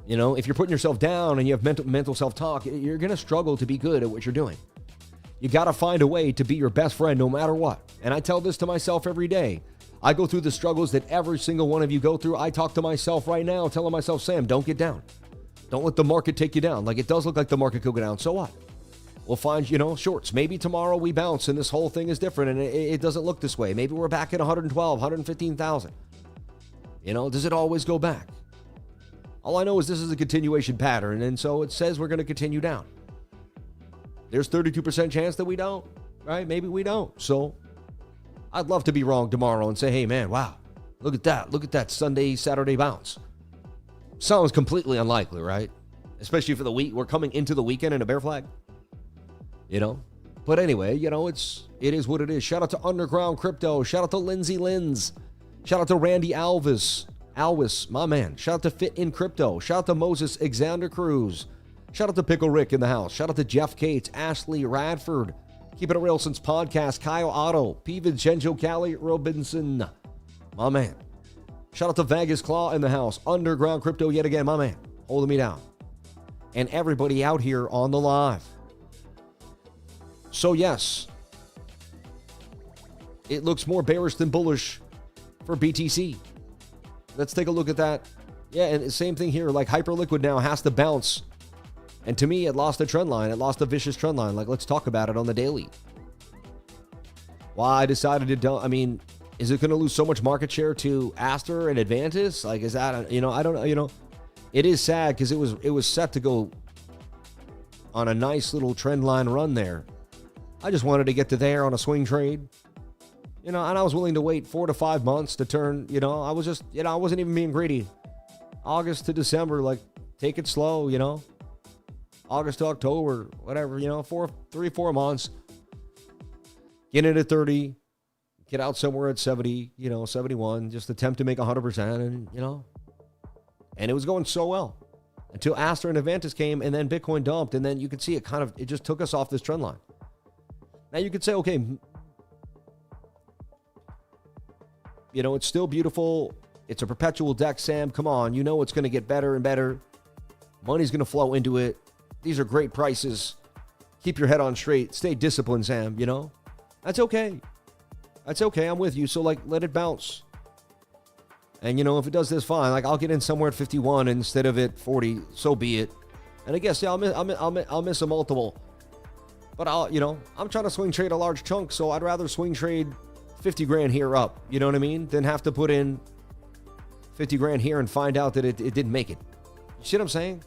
You know, if you're putting yourself down and you have mental self-talk, you're going to struggle to be good at what you're doing. You got to find a way to be your best friend no matter what. And I tell this to myself every day. I go through the struggles that every single one of you go through. I talk to myself right now, telling myself, Sam, don't get down. Don't let the market take you down. Like, it does look like the market could go down. So what? We'll find, shorts. Maybe tomorrow we bounce and this whole thing is different and it doesn't look this way. Maybe we're back at 112, 115,000. Does it always go back? All I know is this is a continuation pattern, and so it says we're going to continue down. There's 32% chance that we don't, right? Maybe we don't. So I'd love to be wrong tomorrow and say, hey, man, wow, look at that. Look at that Sunday, Saturday bounce. Sounds completely unlikely, right? Especially for the week. We're coming into the weekend in a bear flag. But anyway, it is what it is. Shout out to Underground Crypto. Shout out to Lindsay Linz. Shout out to Randy Alvis, my man. Shout out to Fit in Crypto. Shout out to Moses Alexander Cruz. Shout out to Pickle Rick in the house. Shout out to Jeff Cates, Ashley Radford, Keeping It Real Since Podcast, Kyle Otto, P. Vincenzo Cali Robinson, my man. Shout out to Vegas Claw in the house. Underground Crypto yet again, my man, holding me down. And everybody out here on the live. So yes, it looks more bearish than bullish for BTC. Let's take a look at that. Yeah, and the same thing here. Like, Hyperliquid now has to bounce. And to me, it lost a trend line. It lost a vicious trend line. Like, let's talk about it on the daily. Why I decided to don't. I mean, is it going to lose so much market share to ASTER and Advantis? Like, is that, I don't know. It is sad because it was set to go on a nice little trend line run there. I just wanted to get to there on a swing trade. And I was willing to wait 4 to 5 months to turn, I was just, I wasn't even being greedy. August to December, like, take it slow, August to October, whatever, 3-4 months. Get in at 30, get out somewhere at 70, 71, just attempt to make 100%, and it was going so well until ASTER and Advantis came, and then Bitcoin dumped, and then you could see it just took us off this trend line. Now you could say, okay, it's still beautiful. It's a perpetual deck, Sam. Come on, it's going to get better and better. Money's going to flow into it. These are great prices. Keep your head on straight. Stay disciplined, Sam, That's okay. That's okay. I'm with you. So, let it bounce. And, if it does this, fine. Like, I'll get in somewhere at 51 instead of at 40. So be it. And I guess, yeah, I'll miss a multiple. But I'm trying to swing trade a large chunk, so I'd rather swing trade 50 grand here up, you know what I mean, than have to put in 50 grand here and find out that it didn't make it. You see what I'm saying?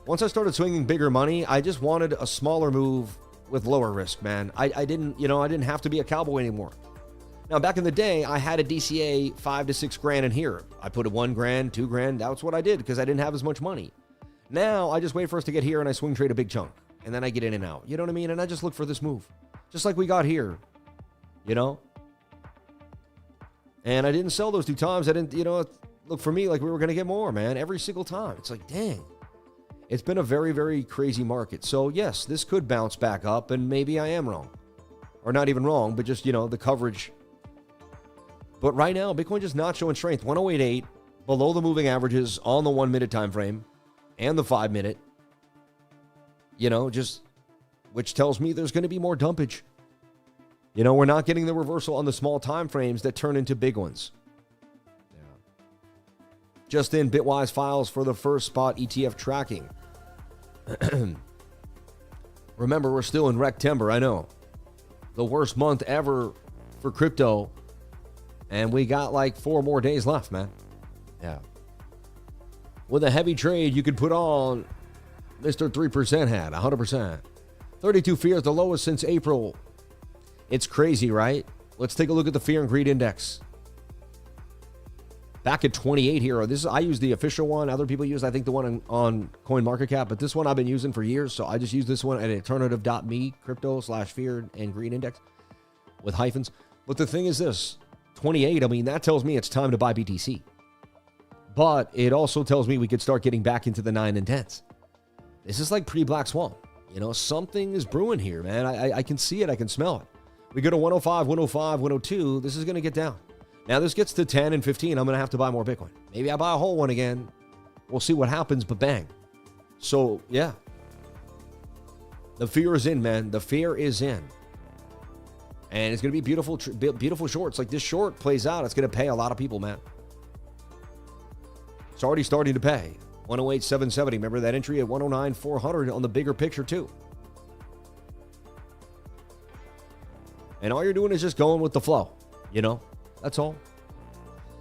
Once I started swinging bigger money, I just wanted a smaller move with lower risk, man. I didn't have to be a cowboy anymore. Now, back in the day, I had a DCA 5 to 6 grand in here. I put a 1 grand, 2 grand. That's what I did because I didn't have as much money. Now, I just wait for us to get here and I swing trade a big chunk. And then I get in and out. You know what I mean? And I just look for this move. Just like we got here. And I didn't sell those 2 times. I didn't, look for me like we were going to get more, man. Every single time. It's like, dang. It's been a very, very crazy market. So, yes, this could bounce back up. And maybe I am wrong. Or not even wrong, but just, the coverage. But right now, Bitcoin just not showing strength. 1088, below the moving averages on the 1-minute time frame and the 5-minute. Which tells me there's going to be more dumpage. We're not getting the reversal on the small time frames that turn into big ones. Yeah. Just in Bitwise files for the first spot ETF tracking. Remember, we're still in Rectember, I know. The worst month ever for crypto. And we got like 4 more days left, man. Yeah. With a heavy trade, you could put on Mr. 3% had 100%. 32 fear is the lowest since April. It's crazy, right? Let's take a look at the fear and greed index. back at 28 here. I use the official one. Other people use, I think, the one on CoinMarketCap, but this one I've been using for years, so I just use this one at alternative.me, crypto/fear and green index with hyphens. But the thing is this, 28, I mean, that tells me it's time to buy BTC. But it also tells me we could start getting back into the 9 and 10s. This is like pre-Black Swan. You know, something is brewing here, man. I can see it. I can smell it. We go to 105, 105, 102. This is going to get down. Now, this gets to 10 and 15. I'm going to have to buy more Bitcoin. Maybe I buy a whole one again. We'll see what happens, but bang. So, yeah. The fear is in, man. The fear is in. And it's going to be beautiful, beautiful shorts. Like this short plays out, it's going to pay a lot of people, man. It's already starting to pay. 108.770. Remember that entry at 109.400 on the bigger picture, too. And all you're doing is just going with the flow, you know? That's all.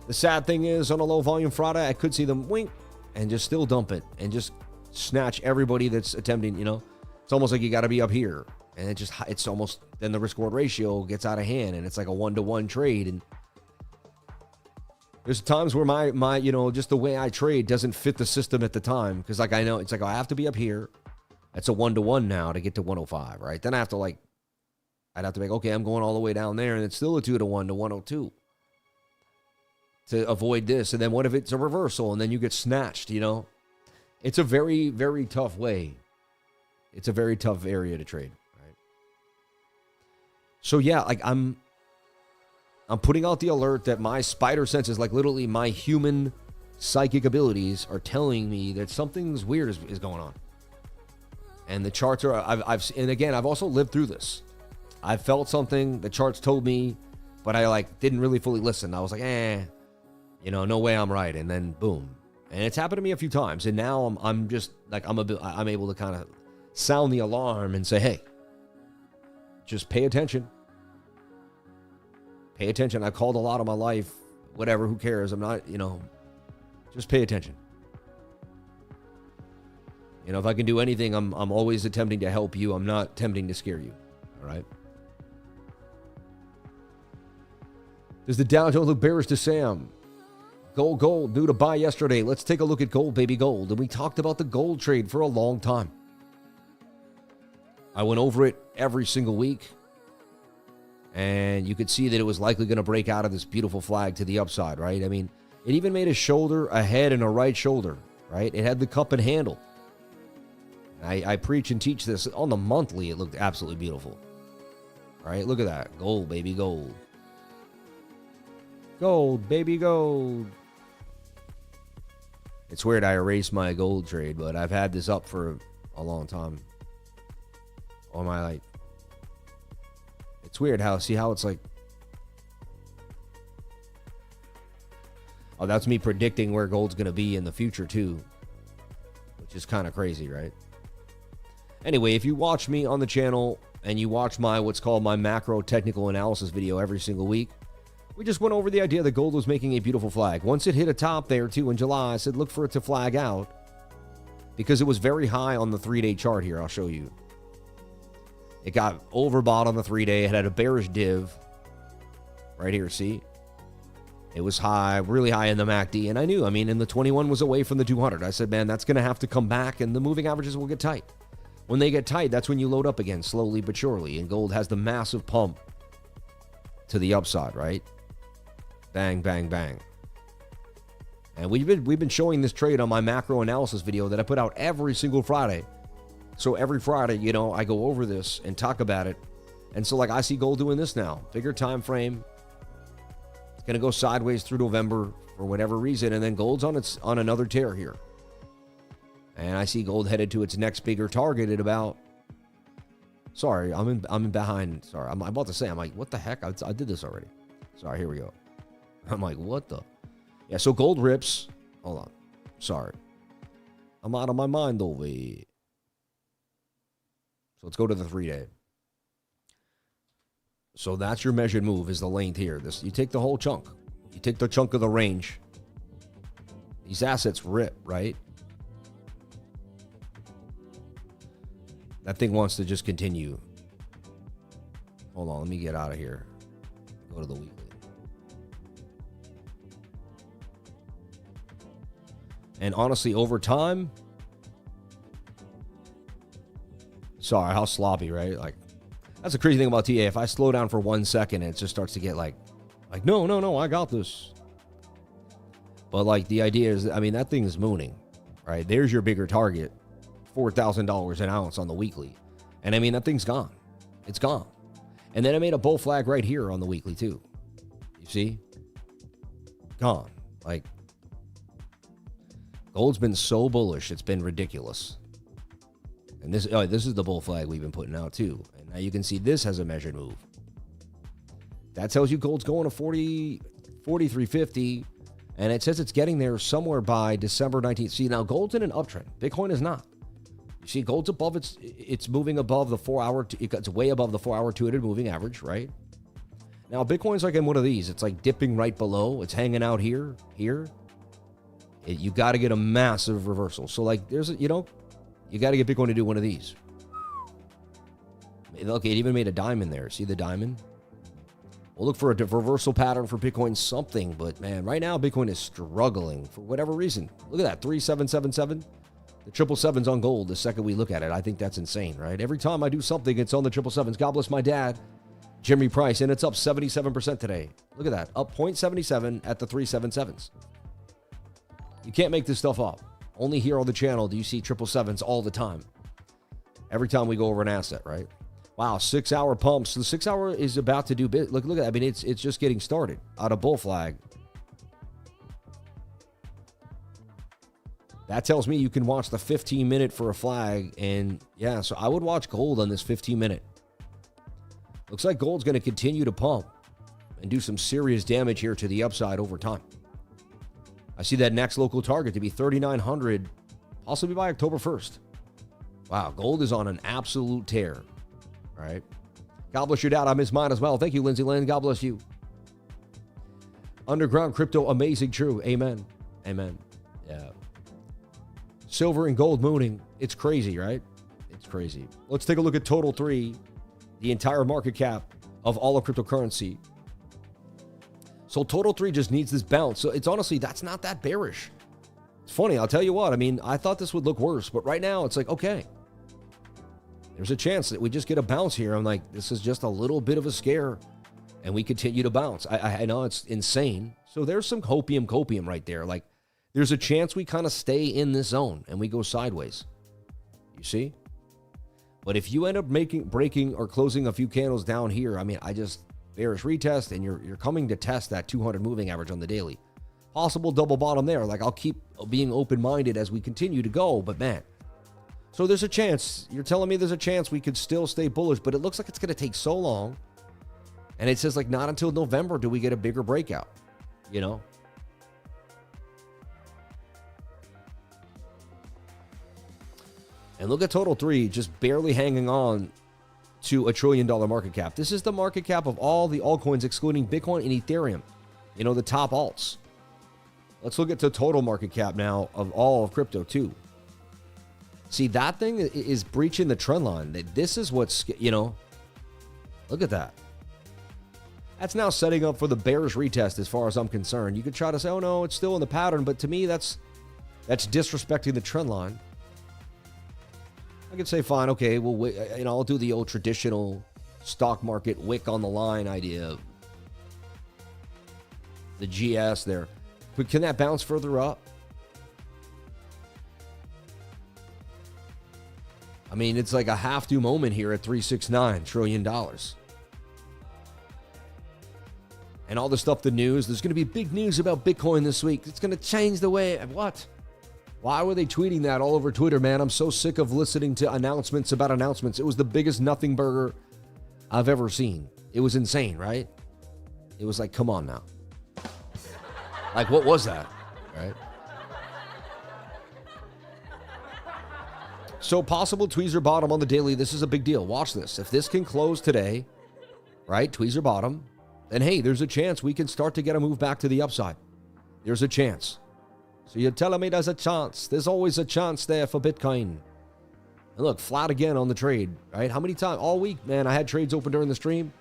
The sad thing is, on a low volume Friday, I could see them wink and just still dump it and just snatch everybody that's attempting, you know? It's almost like you got to be up here. And it's almost, then the risk reward ratio gets out of hand and it's like a 1-to-1 trade. And there's times where my you know, just the way I trade doesn't fit the system at the time. Because like I know, it's like, I have to be up here. That's a 1-to-1 now to get to 105, right? Then I have to like, I'd have to make, okay, I'm going all the way down there and it's still a 2-to-1 to 102 to avoid this. And then what if it's a reversal and then you get snatched, you know? It's a very, very tough way. It's a very tough area to trade, right? So yeah, like I'm putting out the alert that my spider senses, like literally my human psychic abilities are telling me that something's weird is going on. And the charts are, and again, I've also lived through this. I felt something, the charts told me, but I like didn't really fully listen. I was like, you know, no way I'm right. And then boom. And it's happened to me a few times. And now I'm just like, I'm able to kind of sound the alarm and say, hey, just pay attention. Pay attention. I called a lot of my life, whatever, who cares? I'm not, you know, just pay attention. You know, if I can do anything, I'm always attempting to help you. I'm not attempting to scare you. All right. Does the Dow Jones look bearish to Sam? Gold, new to buy yesterday. Let's take a look at gold, baby gold. And we talked about the gold trade for a long time. I went over it every single week. And you could see that it was likely going to break out of this beautiful flag to the upside, right? I mean, it even made a shoulder, a head, and a right shoulder, right? It had the cup and handle. I preach and teach this. On the monthly, it looked absolutely beautiful. All right, look at that. Gold, baby, gold. Gold, baby, gold. It's weird I erased my gold trade, but I've had this up for a long time. All my life. It's weird see how it's like. Oh, that's me predicting where gold's going to be in the future, too. Which is kind of crazy, right? Anyway, if you watch me on the channel and you watch what's called my macro technical analysis video every single week, we just went over the idea that gold was making a beautiful flag. Once it hit a top there, too, in July, I said look for it to flag out because it was very high on the 3-day chart here. I'll show you. It got overbought on the 3-day. It had a bearish div right here, see? It was high, really high in the MACD, and I knew, and the 21 was away from the 200. I said, man, that's going to have to come back, and the moving averages will get tight. When they get tight, that's when you load up again, slowly but surely, and gold has the massive pump to the upside, right? Bang, bang, bang. And we've been showing this trade on my macro analysis video that I put out every single Friday. So every Friday, you know, I go over this and talk about it. And so, like, I see gold doing this now. Bigger time frame. It's going to go sideways through November for whatever reason. And then gold's on another tear here. And I see gold headed to its next bigger target at about... Sorry, I'm in behind. Sorry, I'm about to say, I'm like, what the heck? I did this already. Sorry, here we go. I'm like, what the... Yeah, so gold rips. Hold on. Sorry. I'm out of my mind over here. So let's go to the 3-day. So that's your measured move is the length here. You take the whole chunk. You take the chunk of the range. These assets rip, right? That thing wants to just continue. Hold on, let me get out of here. Go to the weekly. And honestly, over time, sorry, how sloppy, right? Like, that's the crazy thing about TA. If I slow down for 1 second, it just starts to get like, no, I got this. But like the idea is, I mean, that thing is mooning, right? There's your bigger target, $4,000 an ounce on the weekly. And I mean, that thing's gone. It's gone. And then I made a bull flag right here on the weekly too. You see? Gone. Like, gold's been so bullish, it's been ridiculous. And this is the bull flag we've been putting out too. And now you can see this has a measured move. That tells you gold's going to 43.50, and it says it's getting there somewhere by December 19th. See, now gold's in an uptrend. Bitcoin is not. You see, gold's above it's moving above the 4-hour. It's way above the 4-hour 200 moving average, right? Now Bitcoin's like in one of these. It's like dipping right below. It's hanging out here. You got to get a massive reversal. So like, you got to get Bitcoin to do one of these. Look, it even made a diamond there. See the diamond? We'll look for a reversal pattern for Bitcoin something, but man, right now Bitcoin is struggling for whatever reason. Look at that, 3777. The 777's on gold the second we look at it. I think that's insane, right? Every time I do something, it's on the 777s. God bless my dad, Jimmy Price, and it's up 77% today. Look at that, up 0.77 at the 377s. You can't make this stuff up. Only here on the channel do you see 777s all the time. Every time we go over an asset, right? Wow, 6-hour pumps. The 6-hour is about to do bit. Look at that. I mean, it's just getting started out of bull flag. That tells me you can watch the 15-minute for a flag. And yeah, so I would watch gold on this 15-minute. Looks like gold's going to continue to pump and do some serious damage here to the upside over time. I see that next local target to be 3,900, possibly by October 1st. Wow, gold is on an absolute tear. All right. God bless your dad. I miss mine as well. Thank you, Lindsay Lynn. God bless you. Underground crypto, amazing, true. Amen. Amen. Yeah. Silver and gold mooning. It's crazy, right? It's crazy. Let's take a look at Total 3, the entire market cap of all of cryptocurrency. So Total 3 just needs this bounce. So it's honestly, that's not that bearish. It's funny. I'll tell you what. I mean, I thought this would look worse, but right now it's like, okay. There's a chance that we just get a bounce here. I'm like, this is just a little bit of a scare, and we continue to bounce. I know it's insane. So there's some copium right there. Like, there's a chance we kind of stay in this zone and we go sideways. You see? But if you end up breaking or closing a few candles down here, I mean, bearish retest, and you're coming to test that 200 moving average on the daily. Possible double bottom there. Like, I'll keep being open-minded as we continue to go, but man. So there's a chance. You're telling me there's a chance we could still stay bullish, but it looks like it's going to take so long. And it says like not until November do we get a bigger breakout, you know? And look at Total 3 just barely hanging on to $1 trillion market cap. This is the market cap of all the altcoins excluding Bitcoin and Ethereum. You know, the top alts. Let's look at the total market cap now of all of crypto too. See, that thing is breaching the trend line. This is what's, you know, look at that. That's now setting up for the bearish retest as far as I'm concerned. You could try to say, oh no, it's still in the pattern, but to me, that's disrespecting the trend line. I could say, fine, okay, well, you know, I'll do the old traditional stock market wick on the line idea. The GS there. But can that bounce further up? I mean, it's like a have-to moment here at $369 trillion. And all the stuff, the news, there's going to be big news about Bitcoin this week. It's going to change the way, what? Why were they tweeting that all over Twitter, man? I'm so sick of listening to announcements about announcements. It was the biggest nothing burger I've ever seen. It was insane, right? It was like, come on now. Like, what was that, right? So possible tweezer bottom on the daily. This is a big deal. Watch this. If this can close today, right, tweezer bottom, then hey, there's a chance we can start to get a move back to the upside. There's a chance. So you're telling me there's a chance. There's always a chance there for Bitcoin. And look, flat again on the trade, right? How many times? All week, man, I had trades open during the stream.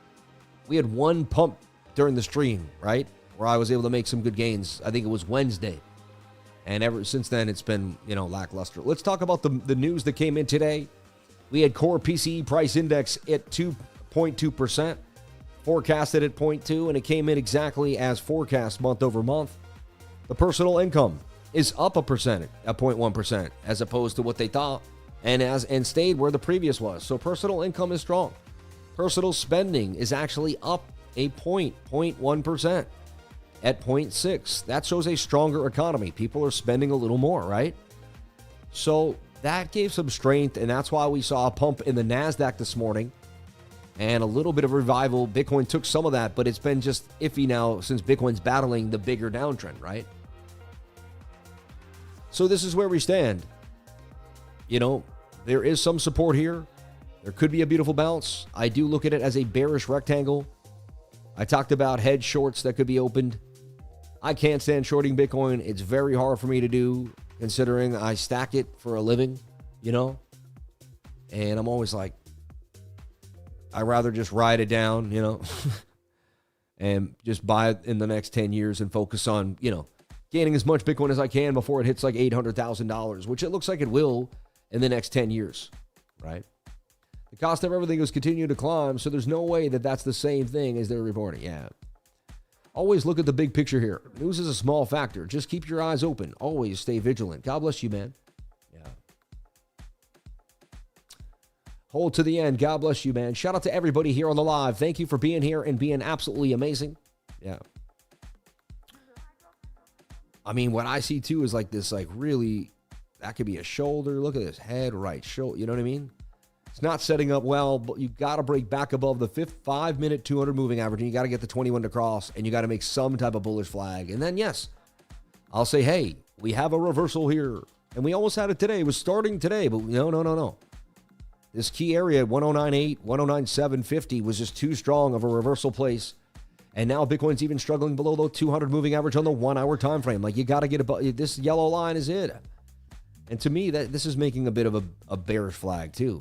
We had one pump during the stream, right? Where I was able to make some good gains. I think it was Wednesday. And ever since then, it's been, lackluster. Let's talk about the news that came in today. We had core PCE price index at 2.2%, forecasted at 0.2, and it came in exactly as forecast month over month. The personal income is up 1% at 0.1%, as opposed to what they thought, and stayed where the previous was. So personal income is strong. Personal spending is actually up a 0.1%. At 0.6. That shows a stronger economy. People are spending a little more, right? So that gave some strength, and that's why we saw a pump in the NASDAQ this morning and a little bit of revival. Bitcoin took some of that, but it's been just iffy now since Bitcoin's battling the bigger downtrend, right? So this is where we stand. There is some support here. There could be a beautiful bounce. I do look at it as a bearish rectangle. I talked about hedge shorts that could be opened. I can't stand shorting Bitcoin. It's very hard for me to do, considering I stack it for a living, and I'm always like, I'd rather just ride it down, and just buy it in the next 10 years and focus on, gaining as much Bitcoin as I can before it hits like $800,000, which it looks like it will in the next 10 years, right? The cost of everything is continuing to climb, so there's no way that that's the same thing as they're reporting. Yeah. Always look at the big picture here. News is a small factor. Just keep your eyes open. Always stay vigilant. God bless you, man. Yeah. Hold to the end. God bless you, man. Shout out to everybody here on the live. Thank you for being here and being absolutely amazing. Yeah. I mean, what I see too is like this, like really, that could be a shoulder. Look at this head, right shoulder. You know what I mean? It's not setting up well, but you got to break back above the 5-minute 200 moving average, and you got to get the 21 to cross, and you got to make some type of bullish flag. And then, yes, I'll say, hey, we have a reversal here. And we almost had it today. It was starting today, but no. This key area, 109.8, 109.750, was just too strong of a reversal place. And now Bitcoin's even struggling below the 200 moving average on the 1-hour time frame. Like, you got to get above. This yellow line is it. And to me, this is making a bit of a bearish flag, too.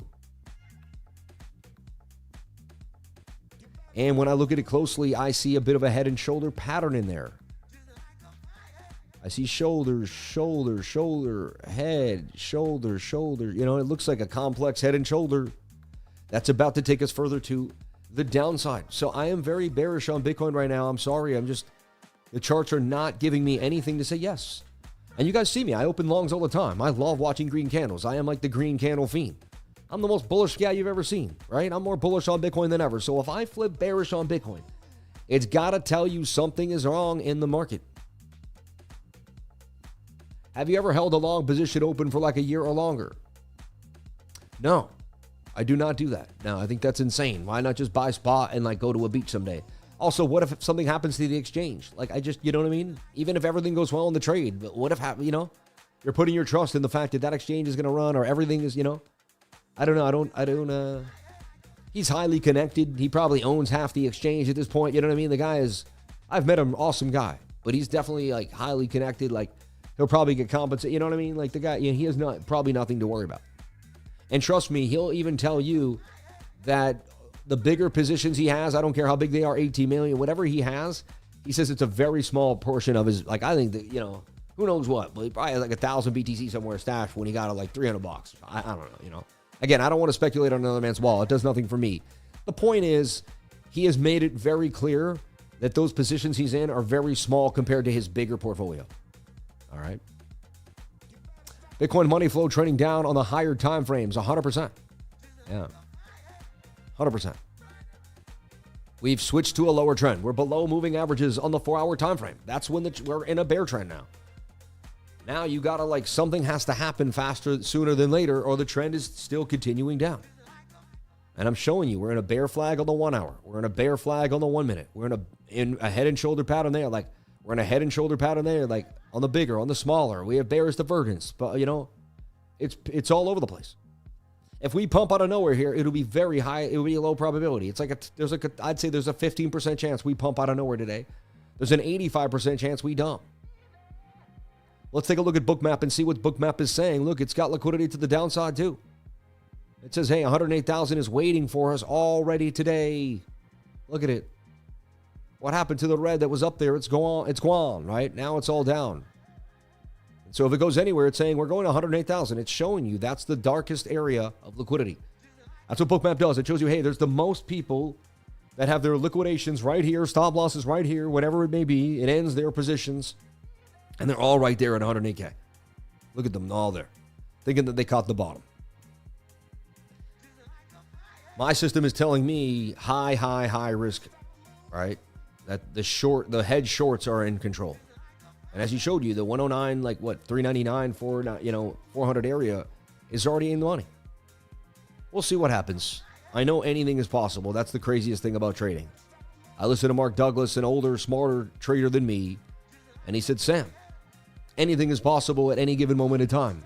And when I look at it closely, I see a bit of a head and shoulder pattern in there. I see shoulders, shoulder, head, shoulder. It looks like a complex head and shoulder that's about to take us further to the downside. So I am very bearish on Bitcoin right now. I'm sorry. The charts are not giving me anything to say yes. And you guys see me. I open longs all the time. I love watching green candles. I am like the green candle fiend. I'm the most bullish guy you've ever seen, right? I'm more bullish on Bitcoin than ever. So if I flip bearish on Bitcoin, it's got to tell you something is wrong in the market. Have you ever held a long position open for like a year or longer? No, I do not do that. No, I think that's insane. Why not just buy spot and like go to a beach someday? Also, what if something happens to the exchange? Like you know what I mean? Even if everything goes well in the trade, but what if, you're putting your trust in the fact that exchange is going to run or everything is, I don't know. He's highly connected. He probably owns half the exchange at this point. You know what I mean? The guy I've met him, awesome guy, but he's definitely like highly connected. Like he'll probably get compensated. You know what I mean? Like the guy, he has probably nothing to worry about. And trust me, he'll even tell you that the bigger positions he has, I don't care how big they are, 18 million, whatever he has, he says it's a very small portion of his, like, I think that, who knows what, but he probably has like 1,000 BTC somewhere stashed when he got it like $300. I don't know, Again, I don't want to speculate on another man's wall. It does nothing for me. The point is, he has made it very clear that those positions he's in are very small compared to his bigger portfolio. All right. Bitcoin money flow trending down on the higher time frames, 100%. Yeah. 100%. We've switched to a lower trend. We're below moving averages on the 4-hour time frame. That's when we're in a bear trend now. Now you got to something has to happen faster, sooner than later, or the trend is still continuing down. And I'm showing you, we're in a bear flag on the 1 hour. We're in a bear flag on the 1 minute. We're in a head and shoulder pattern there. Like we're in a head and shoulder pattern there, like on the bigger, on the smaller. We have bearish divergence, but it's all over the place. If we pump out of nowhere here, it'll be very high. It'll be a low probability. It's I'd say there's a 15% chance we pump out of nowhere today. There's an 85% chance we dump. Let's take a look at BOOKMAP and see what BOOKMAP is saying. Look, it's got liquidity to the downside too. It says, hey, 108,000 is waiting for us already today. Look at it. What happened to the red that was up there? It's gone, right? Now it's all down. So if it goes anywhere, it's saying we're going to 108,000. It's showing you that's the darkest area of liquidity. That's what BOOKMAP does. It shows you, hey, there's the most people that have their liquidations right here, stop losses right here, whatever it may be. It ends their positions, and they're all right there at 108K. Look at them all there, thinking that they caught the bottom. My system is telling me high risk, right? That the hedge shorts are in control. And as you showed you, the 109, like what, 399, 400 area is already in the money. We'll see what happens. I know anything is possible. That's the craziest thing about trading. I listened to Mark Douglas, an older, smarter trader than me, and he said, Sam, anything is possible at any given moment in time.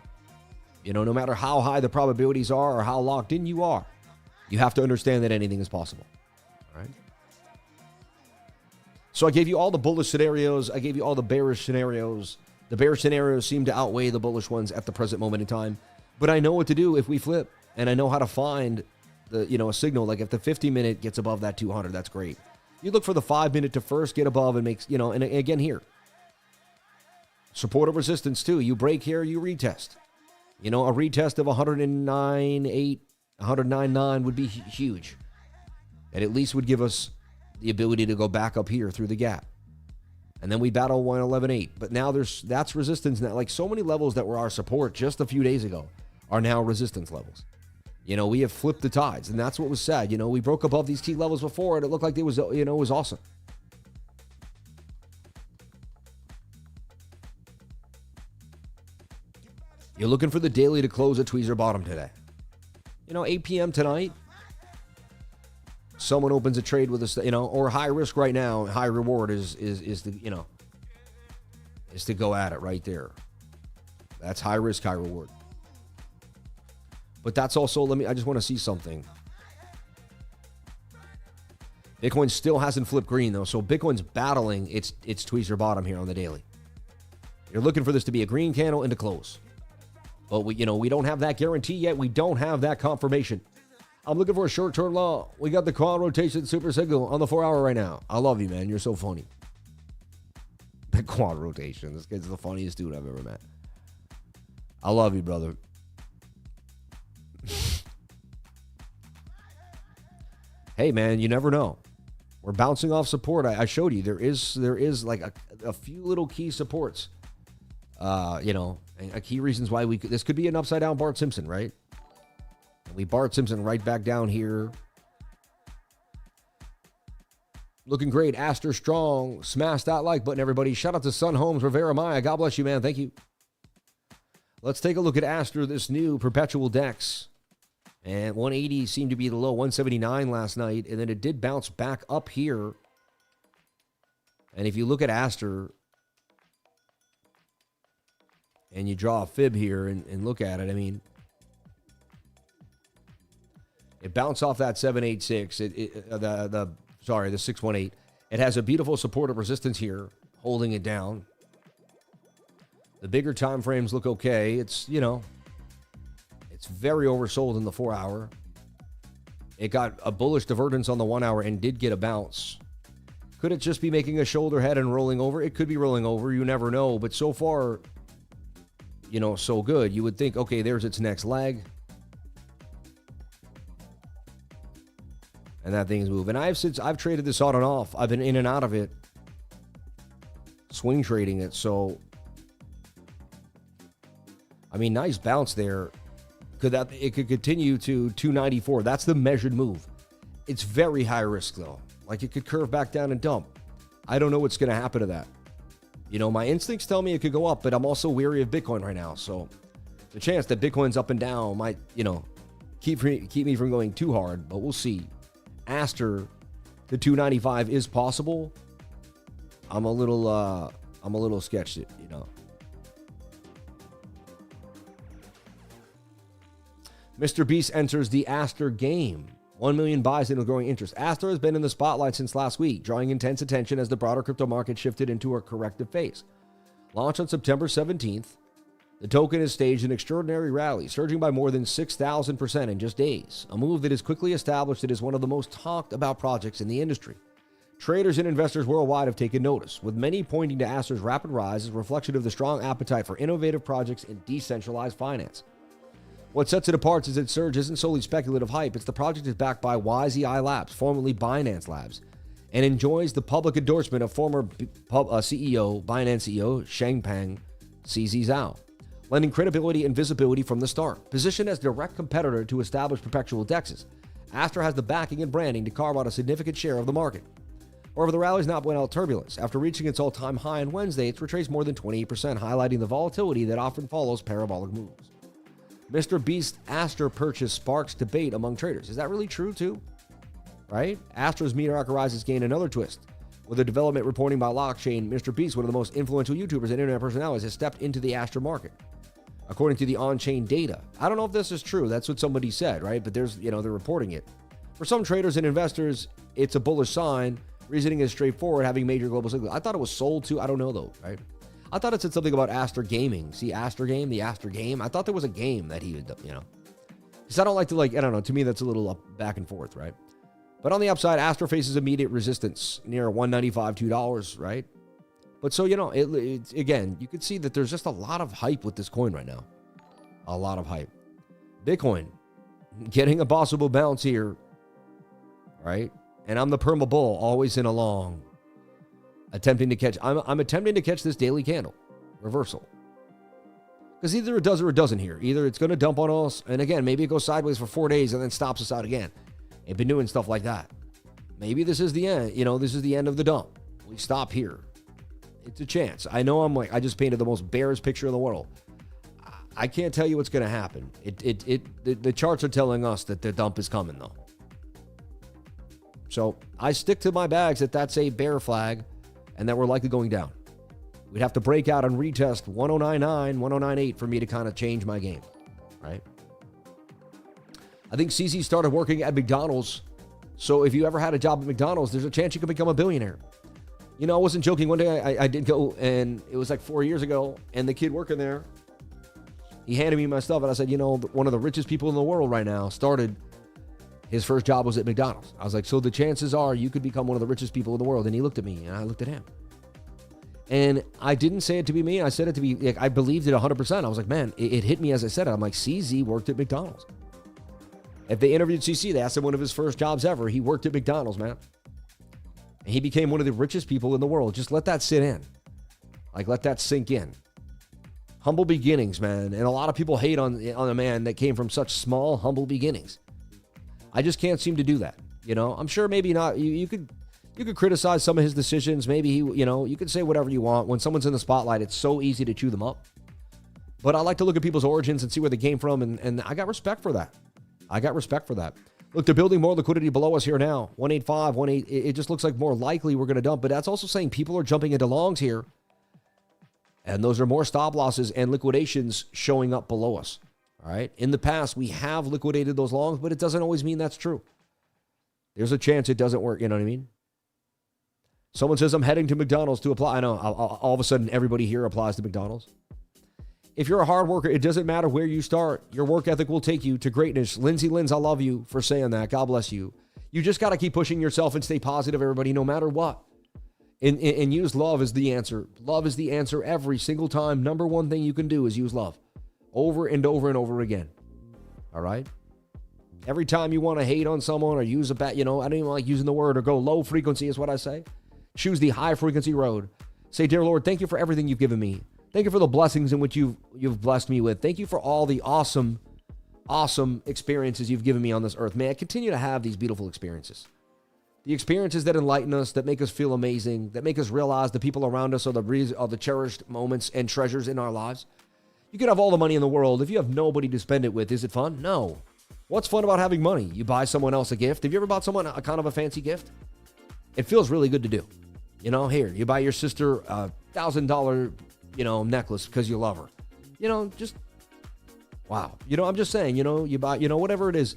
No matter how high the probabilities are or how locked in you are, you have to understand that anything is possible. All right? So I gave you all the bullish scenarios. I gave you all the bearish scenarios. The bearish scenarios seem to outweigh the bullish ones at the present moment in time. But I know what to do if we flip, and I know how to find a signal. Like if the 50-minute gets above that 200, that's great. You look for the 5-minute to first get above and makes, and again here. Support of resistance too. You break here, you retest. A retest of 109.8, 109.9 would be huge. And at least would give us the ability to go back up here through the gap. And then we battle 111.8. But now that's resistance now. Like so many levels that were our support just a few days ago are now resistance levels. We have flipped the tides, and that's what was sad. We broke above these key levels before, and it looked like it was, it was awesome. You're looking for the daily to close a tweezer bottom today. 8 p.m. tonight, someone opens a trade with us, or high risk right now, high reward is to go at it right there. That's high risk, high reward. But that's also, I just want to see something. Bitcoin still hasn't flipped green though, so Bitcoin's battling its tweezer bottom here on the daily. You're looking for this to be a green candle and to close. But we don't have that guarantee yet. We don't have that confirmation. I'm looking for a short-term long. We got the quad rotation super signal on the 4-hour right now. I love you, man. You're so funny. The quad rotation. This kid's the funniest dude I've ever met. I love you, brother. Hey, man, you never know. We're bouncing off support. I showed you. There is like a few little key supports. And key reasons why this could be an upside down Bart Simpson, right? And we Bart Simpson right back down here. Looking great. Aster strong. Smash that like button, everybody. Shout out to Sun Holmes Rivera Maya. God bless you, man. Thank you. Let's take a look at Aster, this new perpetual DEX. And 180 seemed to be the low. 179 last night. And then it did bounce back up here. And if you look at Aster, and you draw a fib here and look at it, I mean, it bounced off that 786, the 618. It has a beautiful supportive resistance here, holding it down. The bigger time frames look okay. It's, it's very oversold in the 4-hour. It got a bullish divergence on the 1-hour and did get a bounce. Could it just be making a shoulder head and rolling over? It could be rolling over. You never know. But so far, so good. You would think, okay, there's its next leg. And that thing's moving. I've traded this on and off. I've been in and out of it. Swing trading it. So, I mean, nice bounce there. It could continue to 294. That's the measured move. It's very high risk, though. Like, it could curve back down and dump. I don't know what's going to happen to that. My instincts tell me it could go up, but I'm also weary of Bitcoin right now. So the chance that Bitcoin's up and down might, keep me from going too hard, but we'll see. Aster to 295 is possible. I'm a little sketched, Mr. Beast enters the Aster game. 1 million buys into growing interest. Aster has been in the spotlight since last week, drawing intense attention as the broader crypto market shifted into a corrective phase. Launched on September 17th, the token has staged an extraordinary rally, surging by more than 6,000% in just days, a move that has quickly established it as one of the most talked about projects in the industry. Traders and investors worldwide have taken notice, with many pointing to ASTER's rapid rise as a reflection of the strong appetite for innovative projects in decentralized finance. What sets it apart is its surge isn't solely speculative hype. It's the project is backed by YZI Labs, formerly Binance Labs, and enjoys the public endorsement of former Binance CEO Changpeng CZ Zhao, lending credibility and visibility from the start. Positioned as direct competitor to established perpetual dexes, ASTER has the backing and branding to carve out a significant share of the market. However, the rally's not without turbulence. After reaching its all-time high on Wednesday, it's retraced more than 28%, highlighting the volatility that often follows parabolic moves. Mr. Beast's ASTER purchase sparks debate among traders. Is that really true, too? Right? ASTER's meteoric rise has gained another twist. With a development reporting by Blockchain, Mr. Beast, one of the most influential YouTubers and internet personalities, has stepped into the ASTER market. According to the on-chain data. I don't know if this is true. That's what somebody said, right? But there's, they're reporting it. For some traders and investors, it's a bullish sign. Reasoning is straightforward, having major global signals. I thought it was sold to, I don't know though, right? I thought it said something about ASTER Gaming. See, ASTER Game, the ASTER Game. I thought there was a game that he would, Because I don't like to, I don't know, to me that's a little back and forth, right? But on the upside, ASTER faces immediate resistance near $1.95, $2, right? But so, again, you could see that there's just a lot of hype with this coin right now. A lot of hype. Bitcoin, getting a possible bounce here, right? And I'm the perma bull, always in a long, attempting to catch. I'm attempting to catch this daily candle reversal. Because either it does or it doesn't here. Either it's going to dump on us, and again, maybe it goes sideways for 4 days and then stops us out again. They've been doing stuff like that. Maybe this is the end. This is the end of the dump. We stop here. It's a chance. I know I just painted the most bearish picture in the world. I can't tell you what's going to happen. The charts are telling us that the dump is coming, though. So I stick to my bags that that's a bear flag and that we're likely going down. We'd have to break out and retest 1099, 1098 for me to kind of change my game, right? I think CZ started working at McDonald's. So if you ever had a job at McDonald's, there's a chance you could become a billionaire. I wasn't joking. One day I did go, and it was like 4 years ago, and the kid working there, he handed me my stuff, and I said, one of the richest people in the world right now started, his first job was at McDonald's. I was like, so the chances are you could become one of the richest people in the world. And he looked at me, and I looked at him. And I didn't say it to be me. I said it to be, I believed it 100%. I was like, man, it hit me as I said it. I'm like, CZ worked at McDonald's. If they interviewed CC, they asked him one of his first jobs ever. He worked at McDonald's, man. And he became one of the richest people in the world. Just let that sit in. Let that sink in. Humble beginnings, man. And a lot of people hate on a man that came from such small, humble beginnings. I just can't seem to do that. I'm sure maybe not. You could criticize some of his decisions. Maybe you could say whatever you want. When someone's in the spotlight, it's so easy to chew them up. But I like to look at people's origins and see where they came from. And I got respect for that. Look, they're building more liquidity below us here now. 185, 18. It just looks like more likely we're going to dump. But that's also saying people are jumping into longs here. And those are more stop losses and liquidations showing up below us. All right. In the past, we have liquidated those longs, but it doesn't always mean that's true. There's a chance it doesn't work. You know what I mean? Someone says, I'm heading to McDonald's to apply. I know. All of a sudden, everybody here applies to McDonald's. If you're a hard worker, it doesn't matter where you start. Your work ethic will take you to greatness. Lindsay Lins, I love you for saying that. God bless you. You just got to keep pushing yourself and stay positive, everybody, no matter what. And use love as the answer. Love is the answer every single time. Number one thing you can do is use love. Over and over and over again. All right? Every time you want to hate on someone or use a bad, I don't even like using the word, or go low frequency is what I say. Choose the high frequency road. Say, dear Lord, thank you for everything you've given me. Thank you for the blessings in which you've blessed me with. Thank you for all the awesome experiences you've given me on this earth. May I continue to have these beautiful experiences. The experiences that enlighten us, that make us feel amazing, that make us realize the people around us are the cherished moments and treasures in our lives. You could have all the money in the world. If you have nobody to spend it with, is it fun? No. What's fun about having money? You buy someone else a gift. Have you ever bought someone a kind of a fancy gift? It feels really good to do. Here, you buy your sister a $1,000, necklace because you love her. Just, wow. I'm just saying, you buy, whatever it is.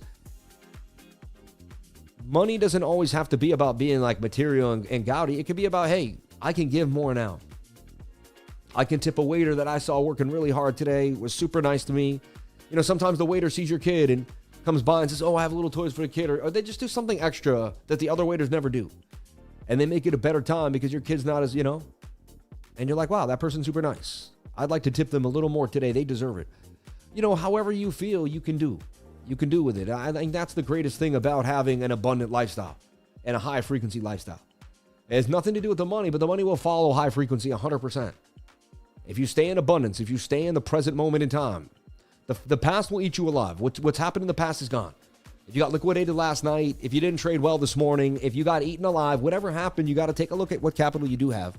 Money doesn't always have to be about being like material and gaudy. It could be about, hey, I can give more now. I can tip a waiter that I saw working really hard today, was super nice to me. Sometimes the waiter sees your kid and comes by and says, oh, I have little toys for the kid. Or they just do something extra that the other waiters never do. and they make it a better time because your kid's not as, and you're like, wow, that person's super nice. I'd like to tip them a little more today. They deserve it. However you feel, you can do. You can do with it. I think that's the greatest thing about having an abundant lifestyle and a high frequency lifestyle. It has nothing to do with the money, but the money will follow high frequency 100%. If you stay in abundance, if you stay in the present moment in time, the past will eat you alive. What's happened in the past is gone. If you got liquidated last night, if you didn't trade well this morning, if you got eaten alive, whatever happened, you got to take a look at what capital you do have.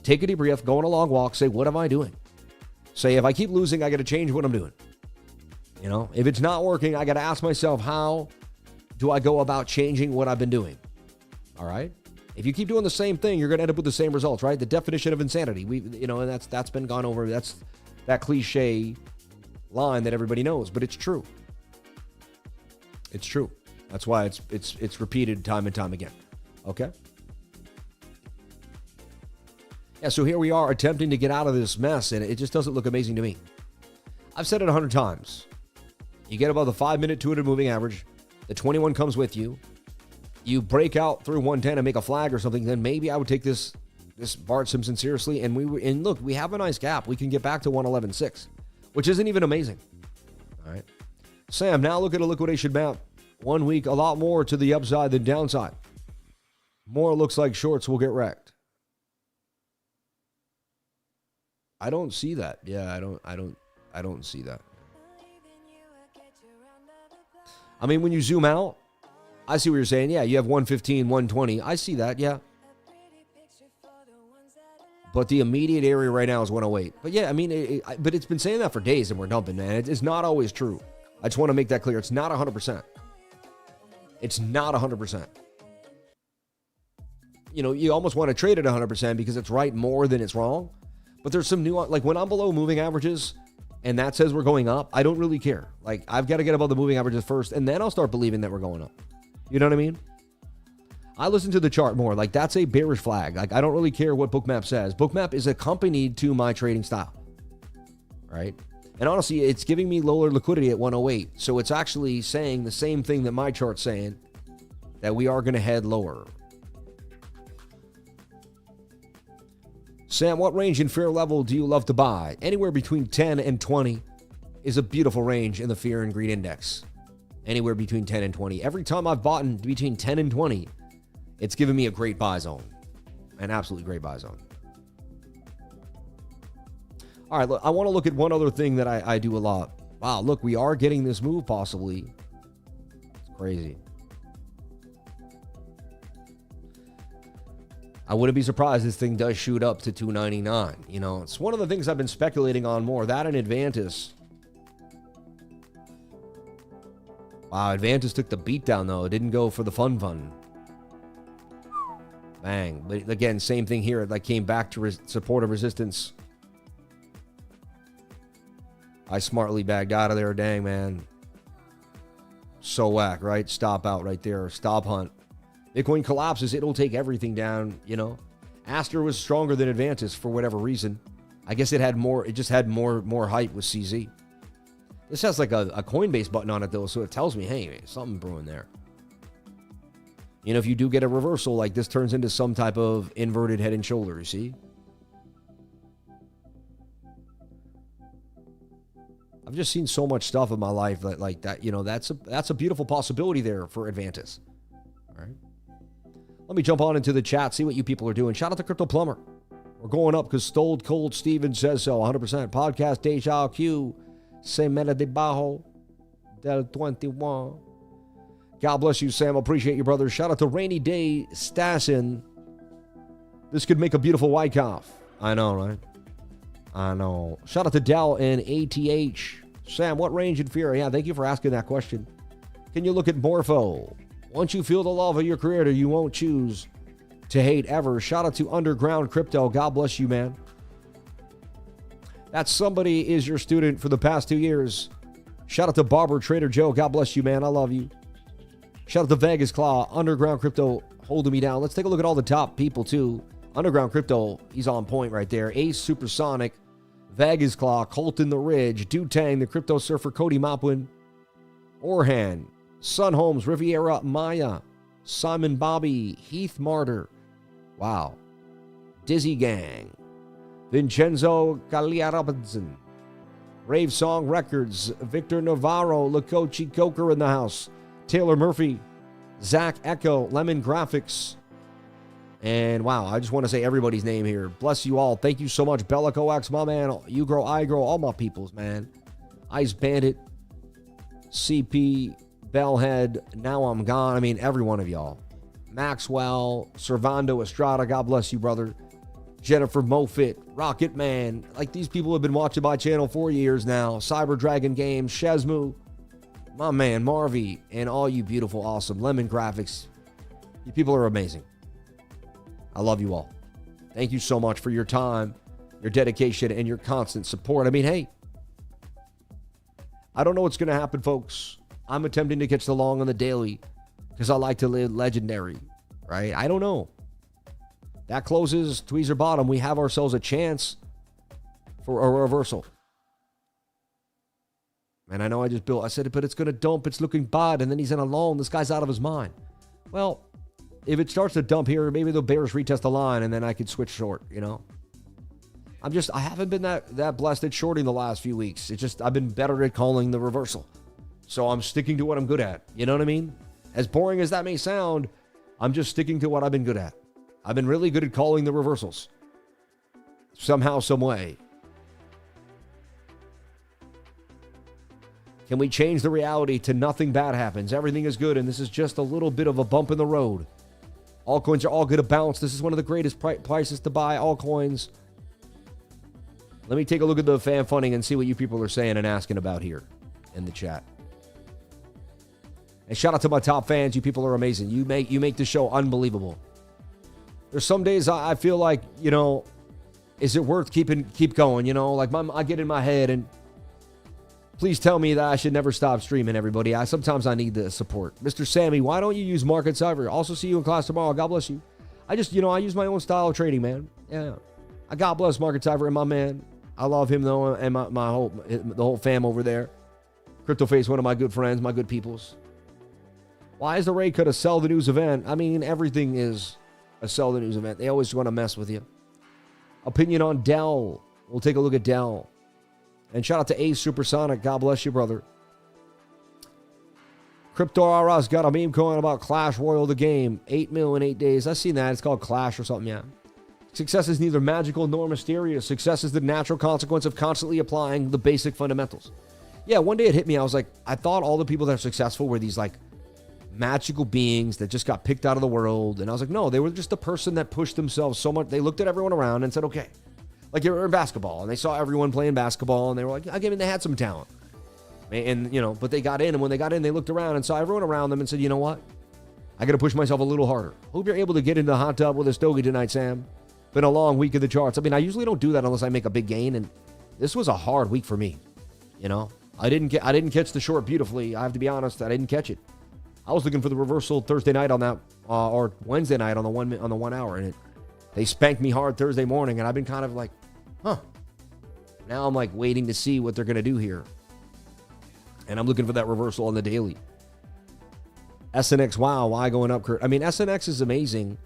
Take a deep breath, go on a long walk, say, what am I doing? Say, if I keep losing, I got to change what I'm doing. If it's not working, I got to ask myself, how do I go about changing what I've been doing? All right? If you keep doing the same thing, you're going to end up with the same results, right? The definition of insanity, and that's been gone over. That's that cliche line that everybody knows, but it's true. It's true. That's why it's repeated time and time again. Okay? Yeah, so here we are attempting to get out of this mess, and it just doesn't look amazing to me. I've said it 100 times. You get above the 5-minute 200 moving average, the 21 comes with you, you break out through 110 and make a flag or something, then maybe I would take this Bart Simpson seriously, and look, we have a nice gap. We can get back to 111.6, which isn't even amazing. All right. Sam, now look at a liquidation map. 1 week, a lot more to the upside than downside. More looks like shorts will get wrecked. I don't see that. Yeah, I don't see that. I mean, when you zoom out, I see what you're saying. Yeah, you have 115, 120. I see that, yeah. But the immediate area right now is 108. But yeah, I mean, but it's been saying that for days and we're dumping, man. It's not always true. I just want to make that clear. It's not 100%. It's not 100%. You almost want to trade at 100% because it's right more than it's wrong. But there's some nuance. Like when I'm below moving averages and that says we're going up, I don't really care. Like I've got to get above the moving averages first and then I'll start believing that we're going up. You know what I mean? I listen to the chart more. Like that's a bearish flag. Like I don't really care what BOOKMAP says. BOOKMAP is accompanied to my trading style. Right? And honestly, it's giving me lower liquidity at 108. So it's actually saying the same thing that my chart's saying, that we are going to head lower. Sam, what range in fear level do you love to buy? Anywhere between 10 and 20 is a beautiful range in the fear and greed index. Anywhere between 10 and 20. Every time I've bought in between 10 and 20, it's given me a great buy zone. An absolutely great buy zone. All right, look, I want to look at one other thing that I do a lot. Wow, look, we are getting this move possibly. It's crazy. I wouldn't be surprised this thing does shoot up to 299. It's one of the things I've been speculating on more. That and Advantis. Wow, Advantis took the beat down, though. It didn't go for the fun. Bang. But again, same thing here. It came back to support of resistance. I smartly bagged out of there. Dang, man. So whack, right? Stop out right there. Stop hunt. Bitcoin collapses. It'll take everything down, ASTER was stronger than Advantis for whatever reason. I guess it just had more hype with CZ. This has like a Coinbase button on it, though, so it tells me, hey, something brewing there. If you do get a reversal, like this turns into some type of inverted head and shoulder, you see? I've just seen so much stuff in my life like that, that's a beautiful possibility there for Advantis. All right. Let me jump on into the chat, see what you people are doing. Shout out to Crypto Plumber. We're going up because Stoled Cold Steven says so, 100%. Podcast Deja Q, Semana de Bajo, Del 21. God bless you, Sam. Appreciate you, brother. Shout out to Rainy Day Stassin. This could make a beautiful white calf. I know, right? I know. Shout out to Dell and ATH. Sam, what range in fear? Yeah, thank you for asking that question. Can you look at Morpho? Once you feel the love of your creator, you won't choose to hate ever. Shout out to Underground Crypto. God bless you, man. That somebody is your student for the past 2 years. Shout out to Barber Trader Joe. God bless you, man. I love you. Shout out to Vegas Claw. Underground Crypto holding me down. Let's take a look at all the top people, too. Underground Crypto, he's on point right there. Ace Supersonic, Vegas Claw, Colton the Ridge, Dutang, the Crypto Surfer, Cody Mopwin, Orhan, Sun Holmes, Riviera Maya, Simon Bobby, Heath Martyr, Wow. Dizzy Gang. Vincenzo Cagliarabinson. Rave Song Records. Victor Navarro. Lakochi Coker in the house. Taylor Murphy. Zach Echo. Lemon Graphics. And wow, I just want to say everybody's name here. Bless you all. Thank you so much. Bellico X, my man. You Grow, I Grow. All my peoples, man. Ice Bandit. CP. Bellhead. Now I'm Gone. I mean, every one of y'all. Maxwell. Servando Estrada. God bless you, brother. Jennifer Mofit. Rocket Man. Like, these people have been watching my channel for years now. Cyber Dragon Games. Shezmu. My man, Marvy. And all you beautiful, awesome Lemon Graphics. You people are amazing. I love you all. Thank you so much for your time, your dedication, and your constant support. I mean, hey, I don't know what's going to happen, folks. I'm attempting to catch the long on the daily because I like to live legendary, right? I don't know. That closes tweezer bottom. We have ourselves a chance for a reversal. And I know I said it, but it's going to dump. It's looking bad. And then he's in a long. This guy's out of his mind. Well, if it starts to dump here, maybe the bears retest the line and then I could switch short, you know? I haven't been that blessed at shorting the last few weeks. It's just, I've been better at calling the reversal. So I'm sticking to what I'm good at. You know what I mean? As boring as that may sound, I'm just sticking to what I've been good at. I've been really good at calling the reversals. Somehow, some way. Can we change the reality to nothing bad happens? Everything is good and this is just a little bit of a bump in the road. Altcoins are all going to bounce. This is one of the greatest prices to buy altcoins. Let me take a look at the fan funding and see what you people are saying and asking about here in the chat. And shout out to my top fans. You people are amazing. You make the show unbelievable. There's some days I feel like, you know, is it worth keep going? You know, like I get in my head and please tell me that I should never stop streaming, everybody. Sometimes I need the support. Mr. Sammy, why don't you use Market Cyber? Also see you in class tomorrow. God bless you. I use my own style of trading, man. Yeah. God bless Market Cyber and my man. I love him, though, and the whole fam over there. CryptoFace, one of my good friends, my good peoples. Why is the rate cut a sell the news event? I mean, everything is a sell the news event. They always want to mess with you. Opinion on DELL. We'll take a look at DELL. And shout out to Ace Supersonic. God bless you, brother. Crypto RS got a meme coin about Clash Royale the game. 8 mil in 8 days. I've seen that. It's called Clash or something, yeah. Success is neither magical nor mysterious. Success is the natural consequence of constantly applying the basic fundamentals. Yeah, one day it hit me. I was like, I thought all the people that are successful were these like magical beings that just got picked out of the world. And I was like, no, they were just the person that pushed themselves so much. They looked at everyone around and said, okay. Like they were in basketball and they saw everyone playing basketball and they were like, I mean, they had some talent. And, you know, but they got in, and when they got in, they looked around and saw everyone around them and said, you know what? I got to push myself a little harder. Hope you're able to get into the hot tub with a stogie tonight, Sam. Been a long week of the charts. I mean, I usually don't do that unless I make a big gain, and this was a hard week for me. You know, I didn't catch the short beautifully. I have to be honest, I didn't catch it. I was looking for the reversal Thursday night on that, or Wednesday night on the 1 hour, and they spanked me hard Thursday morning, and I've been kind of like, huh. Now I'm like waiting to see what they're going to do here. And I'm looking for that reversal on the daily. SNX, wow, why going up, Kurt? I mean, SNX is amazing.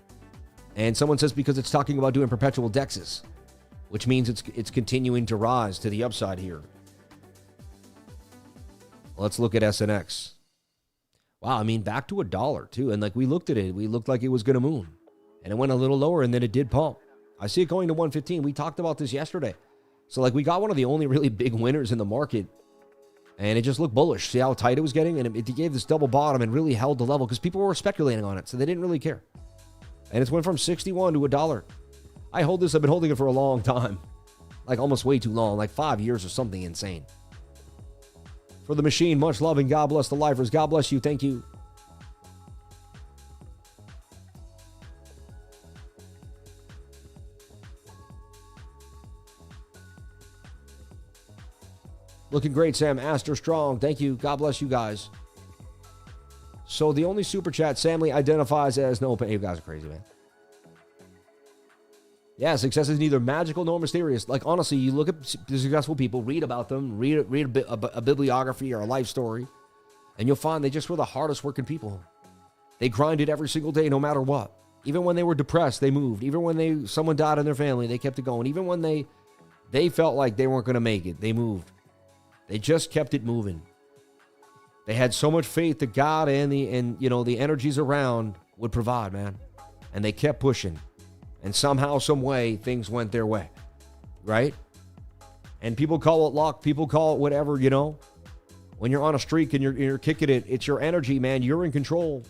And someone says because it's talking about doing perpetual dexes, which means it's continuing to rise to the upside here. Let's look at SNX. Wow, I mean, back to $1 too. And like we looked at it, we looked like it was going to moon. And it went a little lower and then it did pump. I see it going to 115. We talked about this yesterday. So like we got one of the only really big winners in the market. And it just looked bullish. See how tight it was getting? And it gave this double bottom and really held the level because people were speculating on it. So they didn't really care. And it's went from 61 to $1. I hold this. I've been holding it for a long time. Like almost way too long. Like 5 years or something insane. For the machine, much love and God bless the lifers. God bless you. Thank you. Looking great, Sam. Aster strong. Thank you. God bless you guys. So the only super chat Samly identifies as no pain. You guys are crazy, man. Yeah, success is neither magical nor mysterious. Like, honestly, you look at the successful people, read about them, read a bibliography or a life story, and you'll find they just were the hardest working people. They grinded every single day, no matter what. Even when they were depressed, they moved. Even when someone died in their family, they kept it going. Even when they felt like they weren't going to make it, they moved. They just kept it moving. They had so much faith that God and the energies around would provide, man. And they kept pushing. And somehow, some way, things went their way. Right? And people call it luck. People call it whatever, When you're on a streak and you're kicking it, it's your energy, man. You're in control.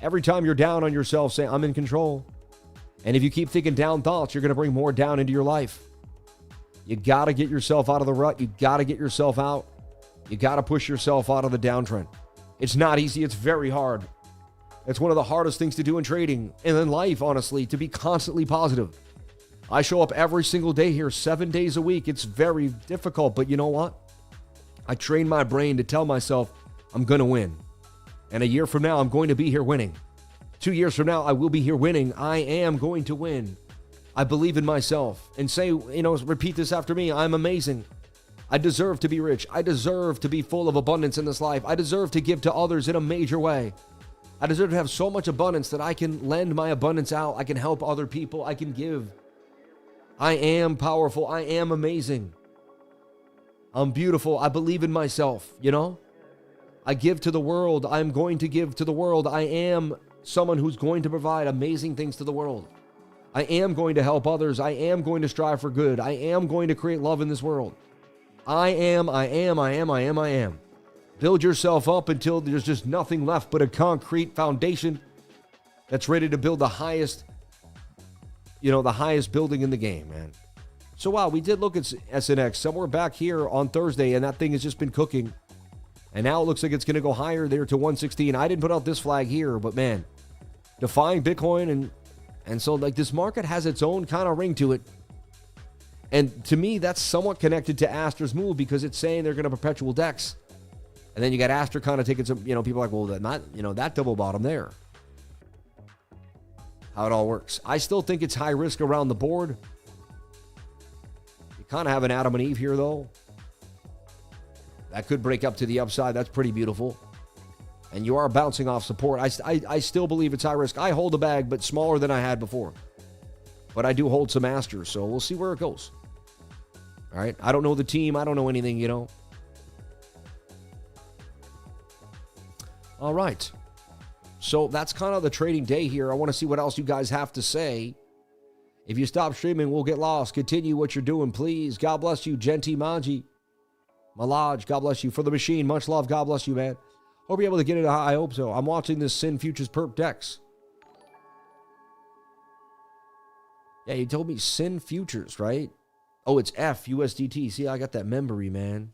Every time you're down on yourself, say, I'm in control. And if you keep thinking down thoughts, you're going to bring more down into your life. You got to get yourself out of the rut. You got to get yourself out. You got to push yourself out of the downtrend. It's not easy. It's very hard. It's one of the hardest things to do in trading and in life, honestly, to be constantly positive. I show up every single day here, 7 days a week. It's very difficult, but you know what? I train my brain to tell myself I'm going to win. And a year from now, I'm going to be here winning. 2 years from now, I will be here winning. I am going to win. I believe in myself. And say, repeat this after me. I'm amazing. I deserve to be rich. I deserve to be full of abundance in this life. I deserve to give to others in a major way. I deserve to have so much abundance that I can lend my abundance out. I can help other people. I can give. I am powerful. I am amazing. I'm beautiful. I believe in myself, I give to the world. I'm going to give to the world. I am someone who's going to provide amazing things to the world. I am going to help others. I am going to strive for good. I am going to create love in this world. I am. Build yourself up until there's just nothing left but a concrete foundation that's ready to build the highest building in the game, man. So wow, we did look at SNX somewhere back here on Thursday, and that thing has just been cooking. And now it looks like it's going to go higher there to 116. I didn't put out this flag here, but man, defying Bitcoin. And so like this market has its own kind of ring to it. And to me, that's somewhat connected to ASTER's move because it's saying they're going to perpetual DEX. And then you got ASTER kind of taking some, people are like, well, that double bottom there. How it all works. I still think it's high risk around the board. You kind of have an Adam and Eve here, though. That could break up to the upside. That's pretty beautiful. And you are bouncing off support. I still believe it's high risk. I hold a bag, but smaller than I had before. But I do hold some Asters, so we'll see where it goes. All right? I don't know the team. I don't know anything, All right. So that's kind of the trading day here. I want to see what else you guys have to say. If you stop streaming, we'll get lost. Continue what you're doing, please. God bless you, Genti Manji. Malaj, God bless you. For the machine, much love. God bless you, man. Hope you're able to get it. I hope so. I'm watching this Sin Futures Perp Dex. Yeah, you told me Sin Futures, right? Oh, it's F USDT. See, I got that memory, man.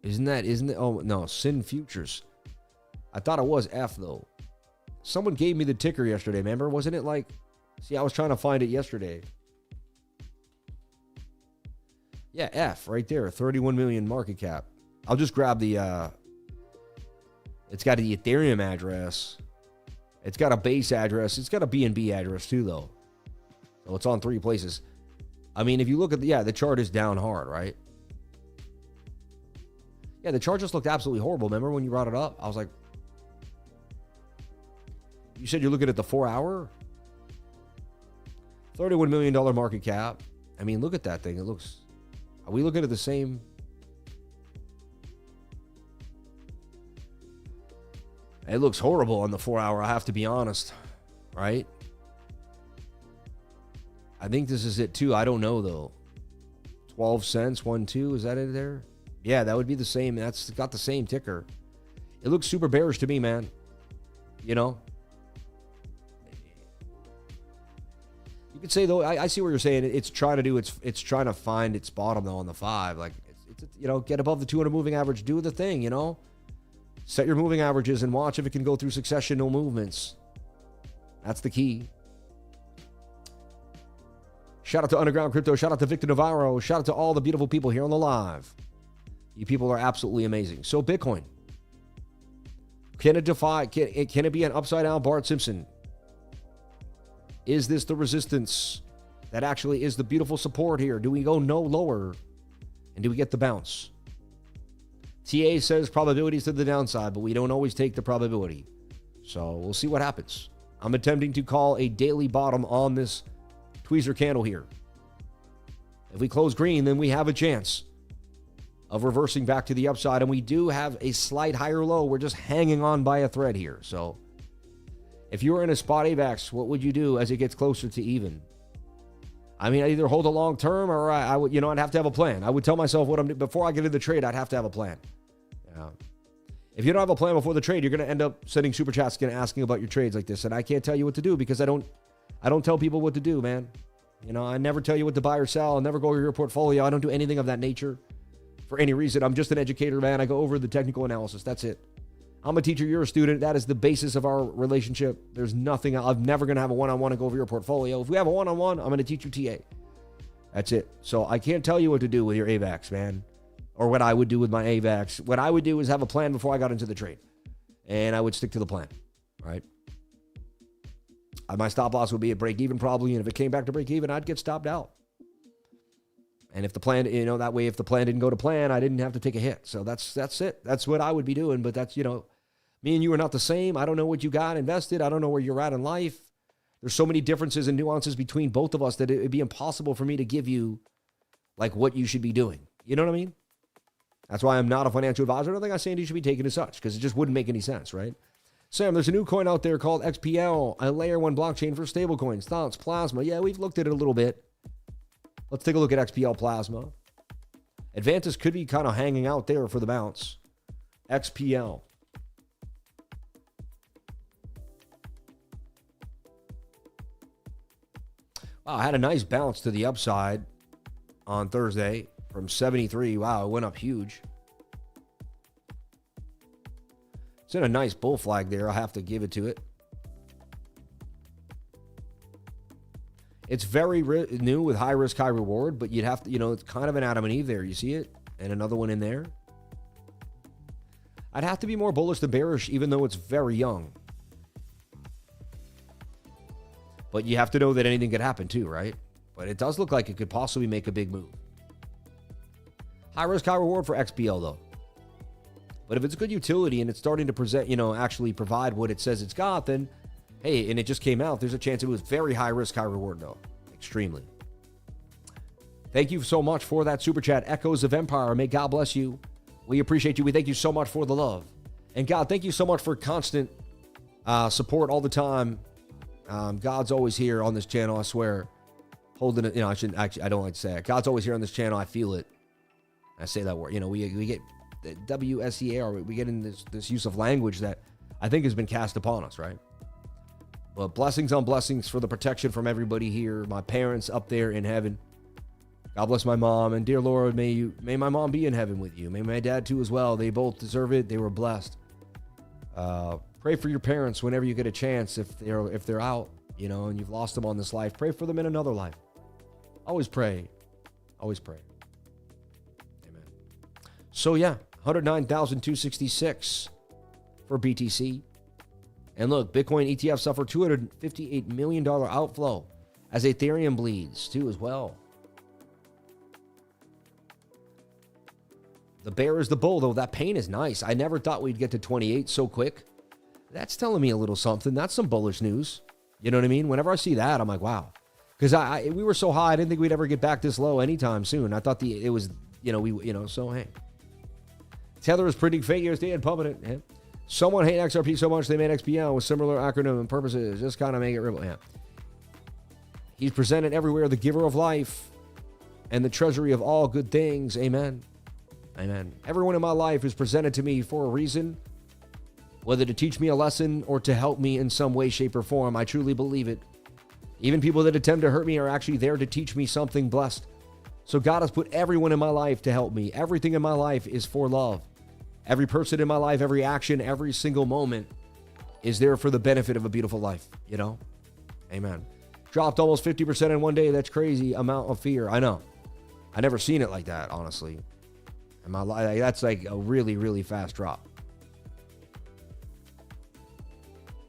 Isn't it? Oh, no, Sin Futures. I thought it was F, though. Someone gave me the ticker yesterday, remember? Wasn't it like... See, I was trying to find it yesterday. Yeah, F, right there. 31 million market cap. I'll just grab the... It's got the Ethereum address. It's got a base address. It's got a BNB address, too, though. So it's on 3 places. I mean, if you look at... the chart is down hard, right? Yeah, the chart just looked absolutely horrible. Remember when you brought it up? I was like... You said you're looking at the 4-hour? $31 million market cap. I mean, look at that thing. It looks... Are we looking at the same... It looks horrible on the 4-hour, I have to be honest. Right? I think this is it, too. I don't know, though. 12 cents, 1-2. Is that it there? Yeah, that would be the same. That's got the same ticker. It looks super bearish to me, man. You could say, though, I see what you're saying. It's trying to do, it's trying to find its bottom, though, on the 5. Like, get above the 200 moving average. Do the thing, Set your moving averages and watch if it can go through successional movements. That's the key. Shout out to Underground Crypto. Shout out to Victor Navarro. Shout out to all the beautiful people here on the live. You people are absolutely amazing. So Bitcoin. Can it defy? Can it be an upside down Bart Simpson? Is this the resistance that actually is the beautiful support here? Do we go no lower? And do we get the bounce? TA says probabilities to the downside, but we don't always take the probability. So we'll see what happens. I'm attempting to call a daily bottom on this tweezer candle here. If we close green, then we have a chance of reversing back to the upside. And we do have a slight higher low. We're just hanging on by a thread here. So if you were in a spot AVAX, what would you do as it gets closer to even? I mean, I either hold a long term or I would, I'd have to have a plan. I would tell myself what I'm doing before I get into the trade. I'd have to have a plan. If you don't have a plan before the trade, you're going to end up sending super chats and asking about your trades like this. And I can't tell you what to do because I don't tell people what to do, man. I never tell you what to buy or sell. I'll never go over your portfolio. I don't do anything of that nature for any reason. I'm just an educator, man. I go over the technical analysis. That's it. I'm a teacher. You're a student. That is the basis of our relationship. There's nothing. I'm never going to have a one-on-one and go over your portfolio. If we have a one-on-one, I'm going to teach you TA. That's it. So I can't tell you what to do with your AVAX, man. Or what I would do with my AVAX. What I would do is have a plan before I got into the trade. And I would stick to the plan, right? My stop loss would be at break even probably. And if it came back to break even, I'd get stopped out. And if the plan, that way, if the plan didn't go to plan, I didn't have to take a hit. So that's it. That's what I would be doing. But that's, me and you are not the same. I don't know what you got invested. I don't know where you're at in life. There's so many differences and nuances between both of us that it'd be impossible for me to give you like what you should be doing. You know what I mean? That's why I'm not a financial advisor. I don't think I'm saying you should be taken as such because it just wouldn't make any sense, right? Sam, there's a new coin out there called XPL, a layer 1 blockchain for stablecoins. Thoughts, Plasma. Yeah, we've looked at it a little bit. Let's take a look at XPL Plasma. Advantis could be kind of hanging out there for the bounce. XPL. Wow, I had a nice bounce to the upside on Thursday from 73. Wow, it went up huge. It's in a nice bull flag there. I'll have to give it to it. It's very new with high risk, high reward, but you'd have to, it's kind of an Adam and Eve there. You see it? And another one in there. I'd have to be more bullish than bearish, even though it's very young. But you have to know that anything could happen too, right? But it does look like it could possibly make a big move. High risk, high reward for XPL though. But if it's good utility and it's starting to present, actually provide what it says it's got, then hey, and it just came out, there's a chance it was very high risk, high reward though. Extremely. Thank you so much for that super chat. Echoes of Empire. May God bless you. We appreciate you. We thank you so much for the love. And God, thank you so much for constant support all the time. God's always here on this channel, I swear. Holding it, I don't like to say it. God's always here on this channel. I feel it. I say that word. We get WSER. We get in this use of language that I think has been cast upon us, right? But blessings on blessings for the protection from everybody here. My parents up there in heaven. God bless my mom. And dear Lord, may my mom be in heaven with you. May my dad too as well. They both deserve it. They were blessed. Pray for your parents whenever you get a chance. If they're out, and you've lost them on this life, pray for them in another life. Always pray. Always pray. Amen. So yeah, 109,266 for BTC. And look, Bitcoin ETF suffered $258 million outflow as Ethereum bleeds too as well. The bear is the bull, though. That pain is nice. I never thought we'd get to 28 so quick. That's telling me a little something. That's some bullish news. You know what I mean? Whenever I see that, I'm like, wow. Because we were so high, I didn't think we'd ever get back this low anytime soon. I thought it was, so hey. Tether is printing fake USD and pumping it. Yeah. Someone hate XRP so much they made XPL with similar acronym and purposes. Just kind of make it real. Yeah. He's presented everywhere, the giver of life and the treasury of all good things. Amen. Amen. Everyone in my life is presented to me for a reason, whether to teach me a lesson or to help me in some way, shape, or form. I truly believe it. Even people that attempt to hurt me are actually there to teach me something blessed. So God has put everyone in my life to help me. Everything in my life is for love. Every person in my life, every action, every single moment is there for the benefit of a beautiful life, Amen. Dropped almost 50% in one day. That's crazy amount of fear. I know. I never seen it like that, honestly. In my life, that's like a really, really fast drop.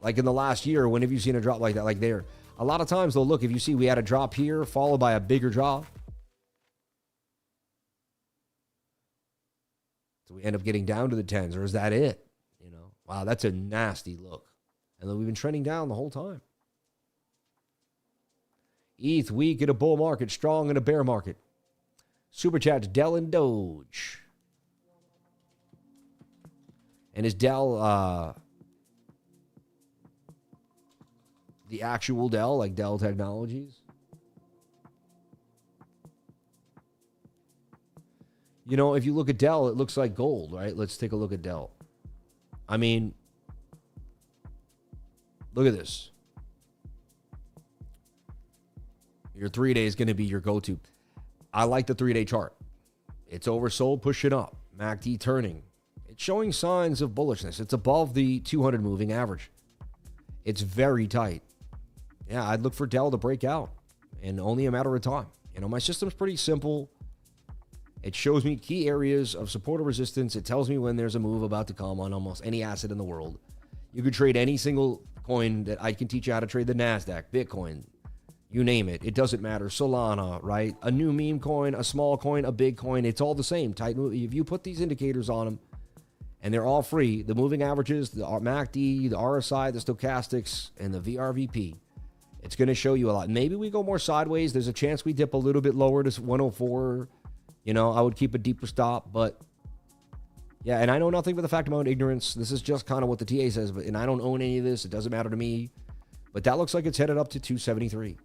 Like in the last year, when have you seen a drop like that? Like there, a lot of times they'll look, if you see we had a drop here followed by a bigger drop. Do we end up getting down to the 10s, or is that it? You know, wow, that's a nasty look. And then we've been trending down the whole time. ETH weak in a bull market, strong in a bear market. Super chats, DELL and DOGE. And is DELL the actual DELL, like DELL Technologies? You know, if you look at DELL, it looks like gold, right? Let's take a look at DELL. I mean, look at this. Your 3-day is going to be your go-to. I like the 3-day chart. It's oversold, push it up. MACD turning. It's showing signs of bullishness. It's above the 200 moving average. It's very tight. Yeah, I'd look for DELL to break out in only a matter of time. You know, my system's pretty simple. It shows me key areas of support or resistance. It tells me when there's a move about to come on almost any asset in the world. You could trade any single coin that I can teach you how to trade. The NASDAQ, Bitcoin, you name it. It doesn't matter. Solana, right? A new meme coin, a small coin, a big coin. It's all the same. If you put these indicators on them, and they're all free, the moving averages, the MACD, the RSI, the stochastics, and the VRVP, it's going to show you a lot. Maybe we go more sideways. There's a chance we dip a little bit lower to 104. You know, I would keep a deeper stop, but yeah, and I know nothing but the fact of my own ignorance. This is just kind of what the TA says, and I don't own any of this. It doesn't matter to me, but that looks like it's headed up to 273.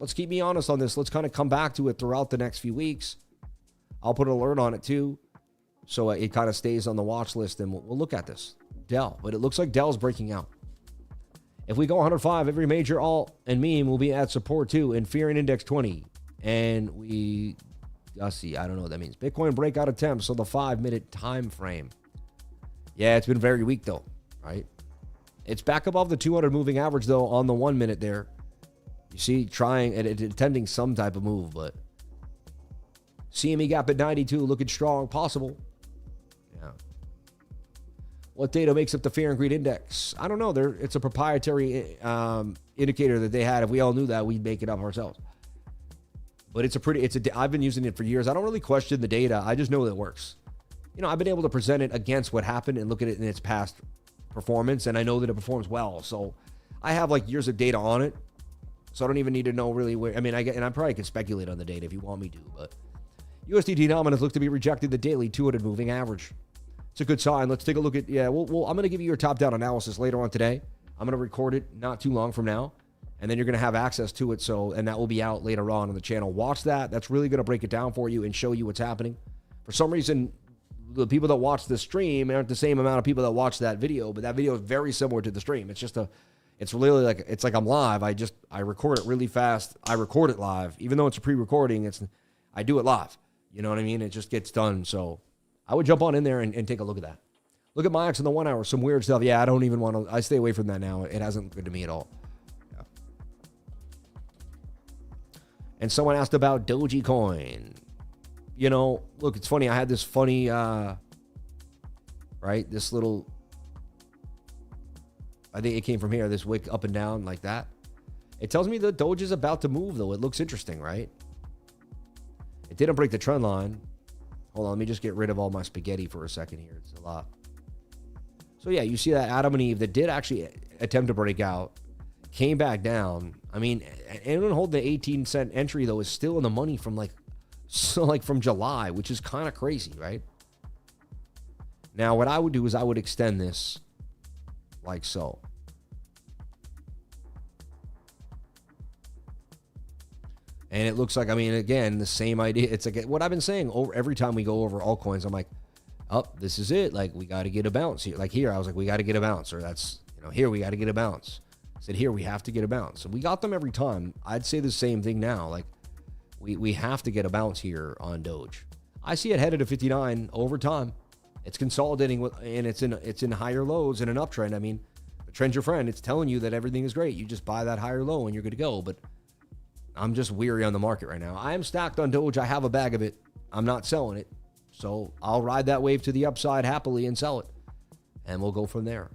Let's keep me honest on this. Let's kind of come back to it throughout the next few weeks. I'll put an alert on it too, so it kind of stays on the watch list, and we'll look at this. DELL, but it looks like DELL's breaking out. If we go 105, every major alt and meme will be at support too, in fear and index 20. And let's see, I don't know what that means. Bitcoin breakout attempts on the 5-minute time frame. Yeah, it's been very weak though, right? It's back above the 200 moving average though on the 1 minute there. You see, trying and attempting some type of move, but CME gap at 92, looking strong, possible. Yeah. What data makes up the fear and greed index? I don't know. It's a proprietary indicator that they had. If we all knew that, we'd make it up ourselves. But I've been using it for years. I don't really question the data. I just know that it works. You know, I've been able to present it against what happened and look at it in its past performance, and I know that it performs well. So I have like years of data on it. So I don't even need to know really where. I mean, I probably can speculate on the data if you want me to, but USDT dominance looks to be rejecting the daily 200 moving average. It's a good sign. Let's take a look at, I'm going to give you your top-down analysis later on today. I'm going to record it not too long from now, and then you're going to have access to it, and that will be out later on the channel. Watch that. That's really going to break it down for you and show you what's happening. For some reason, the people that watch the stream aren't the same amount of people that watch that video, but that video is very similar to the stream. It's really like, it's like I'm live. I record it really fast. I record it live. Even though it's a pre-recording, I do it live. You know what I mean? It just gets done, so I would jump on in there and take a look at that. Look at my X in the 1 hour. Some weird stuff. Yeah, I don't even want to. I stay away from that now. It hasn't looked good to me at all. Yeah. And someone asked about Dogecoin. You know, look, it's funny. I had this funny, right? This little, I think it came from here. This wick up and down like that. It tells me the Doge is about to move, though. It looks interesting, right? It didn't break the trend line. Hold on, let me just get rid of all my spaghetti for a second here. It's a lot. So yeah, you see that Adam and Eve that did actually attempt to break out, came back down. I mean, anyone holding the 18-cent entry though is still in the money from from July, which is kind of crazy, right? Now, what I would do is I would extend this like so. And it looks like, I mean, again, the same idea. It's like what I've been saying every time we go over altcoins. I'm like, oh, this is it. Like, we got to get a bounce here. Like here, I was like, we got to get a bounce. Or that's, here, we got to get a bounce. I said, here, we have to get a bounce. And we got them every time. I'd say the same thing now. Like, we have to get a bounce here on Doge. I see it headed to 59 over time. It's consolidating, and it's in higher lows in an uptrend. I mean, the trend's your friend. It's telling you that everything is great. You just buy that higher low, and you're good to go. But I'm just weary on the market right now. I am stacked on Doge. I have a bag of it. I'm not selling it. So I'll ride that wave to the upside happily and sell it. And we'll go from there.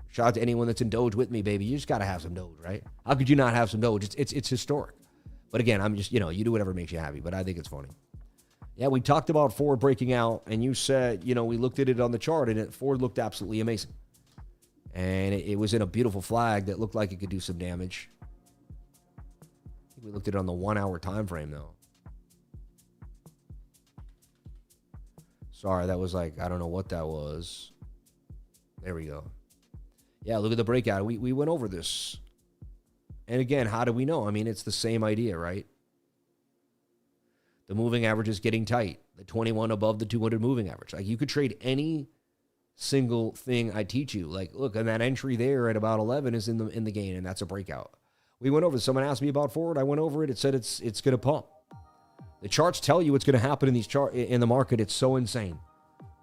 Shout out to anyone that's in Doge with me, baby. You just got to have some Doge, right? How could you not have some Doge? It's historic. But again, I'm just, you do whatever makes you happy. But I think it's funny. Yeah, we talked about Ford breaking out, and you said, you know, we looked at it on the chart, and Ford looked absolutely amazing. And it was in a beautiful flag that looked like it could do some damage. I think we looked at it on the 1 hour time frame, though. Sorry, that was like, I don't know what that was. There we go. Yeah, look at the breakout. We went over this. And again, how do we know? I mean, it's the same idea, right? The moving average is getting tight. The 21 above the 200 moving average. Like, you could trade any single thing I teach you. Like, look, and that entry there at about 11 is in the gain, and that's a breakout. We went over this. Someone asked me about Ford. I went over it. It said it's going to pump. The charts tell you what's going to happen in the market. It's so insane.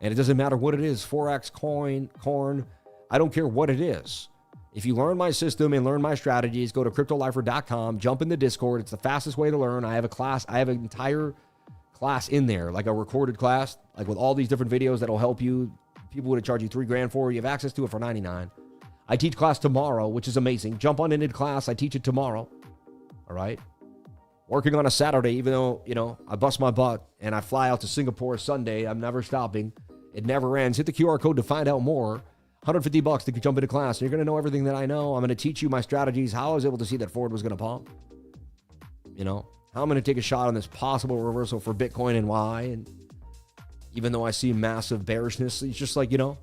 And it doesn't matter what it is, Forex, corn, I don't care what it is. If you learn my system and learn my strategies, go to cryptolifer.com, jump in the Discord. It's the fastest way to learn. I have a class. I have an entire class in there, like a recorded class, like with all these different videos that'll help you. People would charge you $3,000 for. You have access to it for $99. I teach class tomorrow, which is amazing. Jump on into class. I teach it tomorrow. All right. Working on a Saturday, even though, you know, I bust my butt and I fly out to Singapore Sunday. I'm never stopping. It never ends. Hit the QR code to find out more. $150 to jump into class. You're going to know everything that I know. I'm going to teach you my strategies, how I was able to see that Ford was going to pump. You know, how I'm going to take a shot on this possible reversal for Bitcoin and why. And even though I see massive bearishness, it's just like, you know,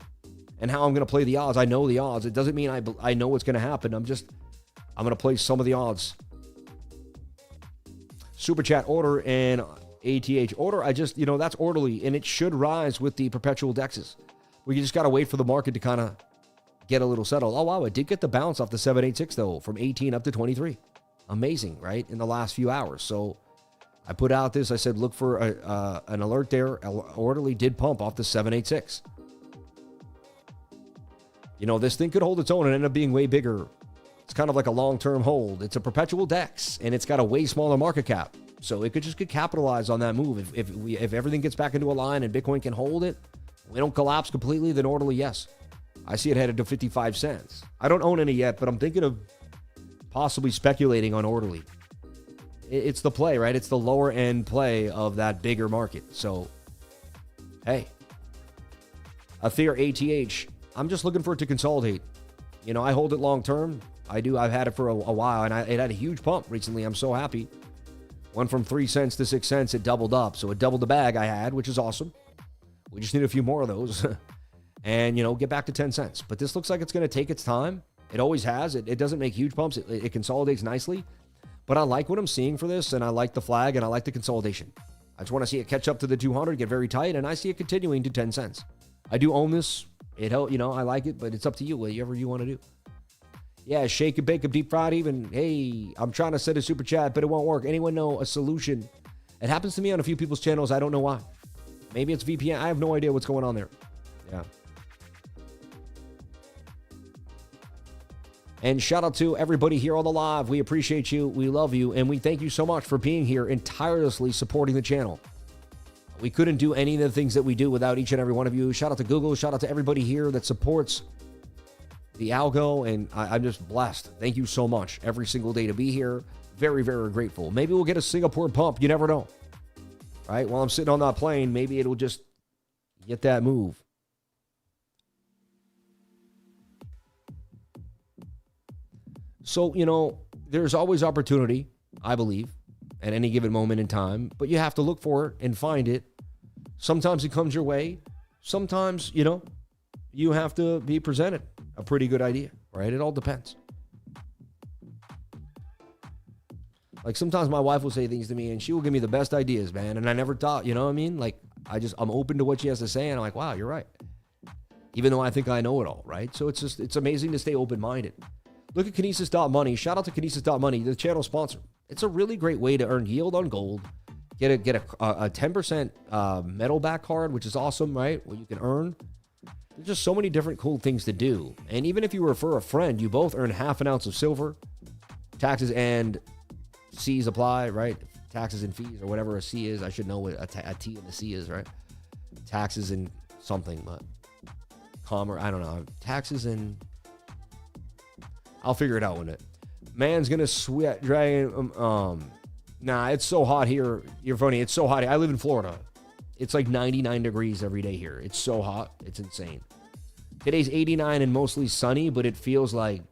and how I'm going to play the odds. I know the odds. It doesn't mean I know what's going to happen. I'm going to play some of the odds. Super chat order and ATH order. You know, that's orderly, and it should rise with the perpetual dexes. We just got to wait for the market to kind of get a little settled. Oh, wow, it did get the bounce off the 786, though, from 18 up to 23. Amazing, right, in the last few hours. So I put out this. I said, look for an alert there. Orderly did pump off the 786. You know, this thing could hold its own and end up being way bigger. It's kind of like a long-term hold. It's a perpetual DEX, and it's got a way smaller market cap. So it could capitalize on that move. If everything gets back into a line and Bitcoin can hold it, we don't collapse completely, then orderly, yes. I see it headed to 55 cents. I don't own any yet, but I'm thinking of possibly speculating on orderly. It's the play, right? It's the lower end play of that bigger market. So, hey, Ether ATH, I'm just looking for it to consolidate. You know, I hold it long term. I do. I've had it for a while, and it had a huge pump recently. I'm so happy. Went from 3 cents to 6 cents. It doubled up. So it doubled the bag I had, which is awesome. We just need a few more of those and, you know, get back to 10 cents. But this looks like it's going to take its time. It always has. It doesn't make huge pumps. It consolidates nicely. But I like what I'm seeing for this, and I like the flag, and I like the consolidation. I just want to see it catch up to the 200, get very tight, and I see it continuing to 10 cents. I do own this. It helps, you know, I like it, but it's up to you, whatever you want to do. Yeah, shake and bake 'em deep fried even. Hey, I'm trying to set a super chat, but it won't work. Anyone know a solution? It happens to me on a few people's channels. I don't know why. Maybe it's VPN. I have no idea what's going on there. Yeah. And shout out to everybody here on the live. We appreciate you. We love you. And we thank you so much for being here and tirelessly supporting the channel. We couldn't do any of the things that we do without each and every one of you. Shout out to Google. Shout out to everybody here that supports the algo. And I'm just blessed. Thank you so much every single day to be here. Very, very grateful. Maybe we'll get a Singapore pump. You never know. Right? While I'm sitting on that plane, maybe it'll just get that move. So, you know, there's always opportunity, I believe, at any given moment in time, but you have to look for it and find it. Sometimes it comes your way. Sometimes, you know, you have to be presented a pretty good idea, right? It all depends. Like sometimes my wife will say things to me and she will give me the best ideas, man. And I never thought, you know what I mean? Like I'm open to what she has to say. And I'm like, wow, you're right. Even though I think I know it all, right? So it's amazing to stay open-minded. Look at Kinesis.money. Shout out to Kinesis.money, the channel sponsor. It's a really great way to earn yield on gold. Get a 10% metal back card, which is awesome, right? What you can earn. There's just so many different cool things to do. And even if you refer a friend, you both earn half an ounce of silver. Taxes and C's apply, right? Taxes and fees or whatever a C is. I should know what a T and a C is, right? Taxes and something, but commerce, I don't know. Taxes and I'll figure it out one day. Man's gonna sweat dragon. Nah, it's so hot here. You're funny. It's so hot. I live in Florida. It's like 99 degrees every day here. It's so hot. It's insane. Today's 89 and mostly sunny, but it feels like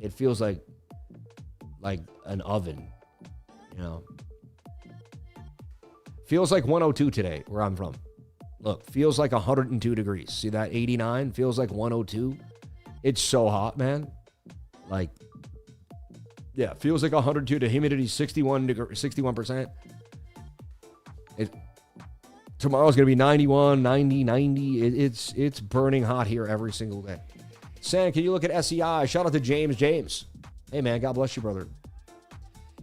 an oven, you know. Feels like 102 today where I'm from. Look, feels like 102 degrees. See that 89 feels like 102. It's so hot, man. Like, yeah, feels like 102. The humidity 61%. Tomorrow's going to be 91, 90, 90. It's burning hot here every single day. Sam, can you look at SEI? Shout out to James. James. Hey, man, God bless you, brother.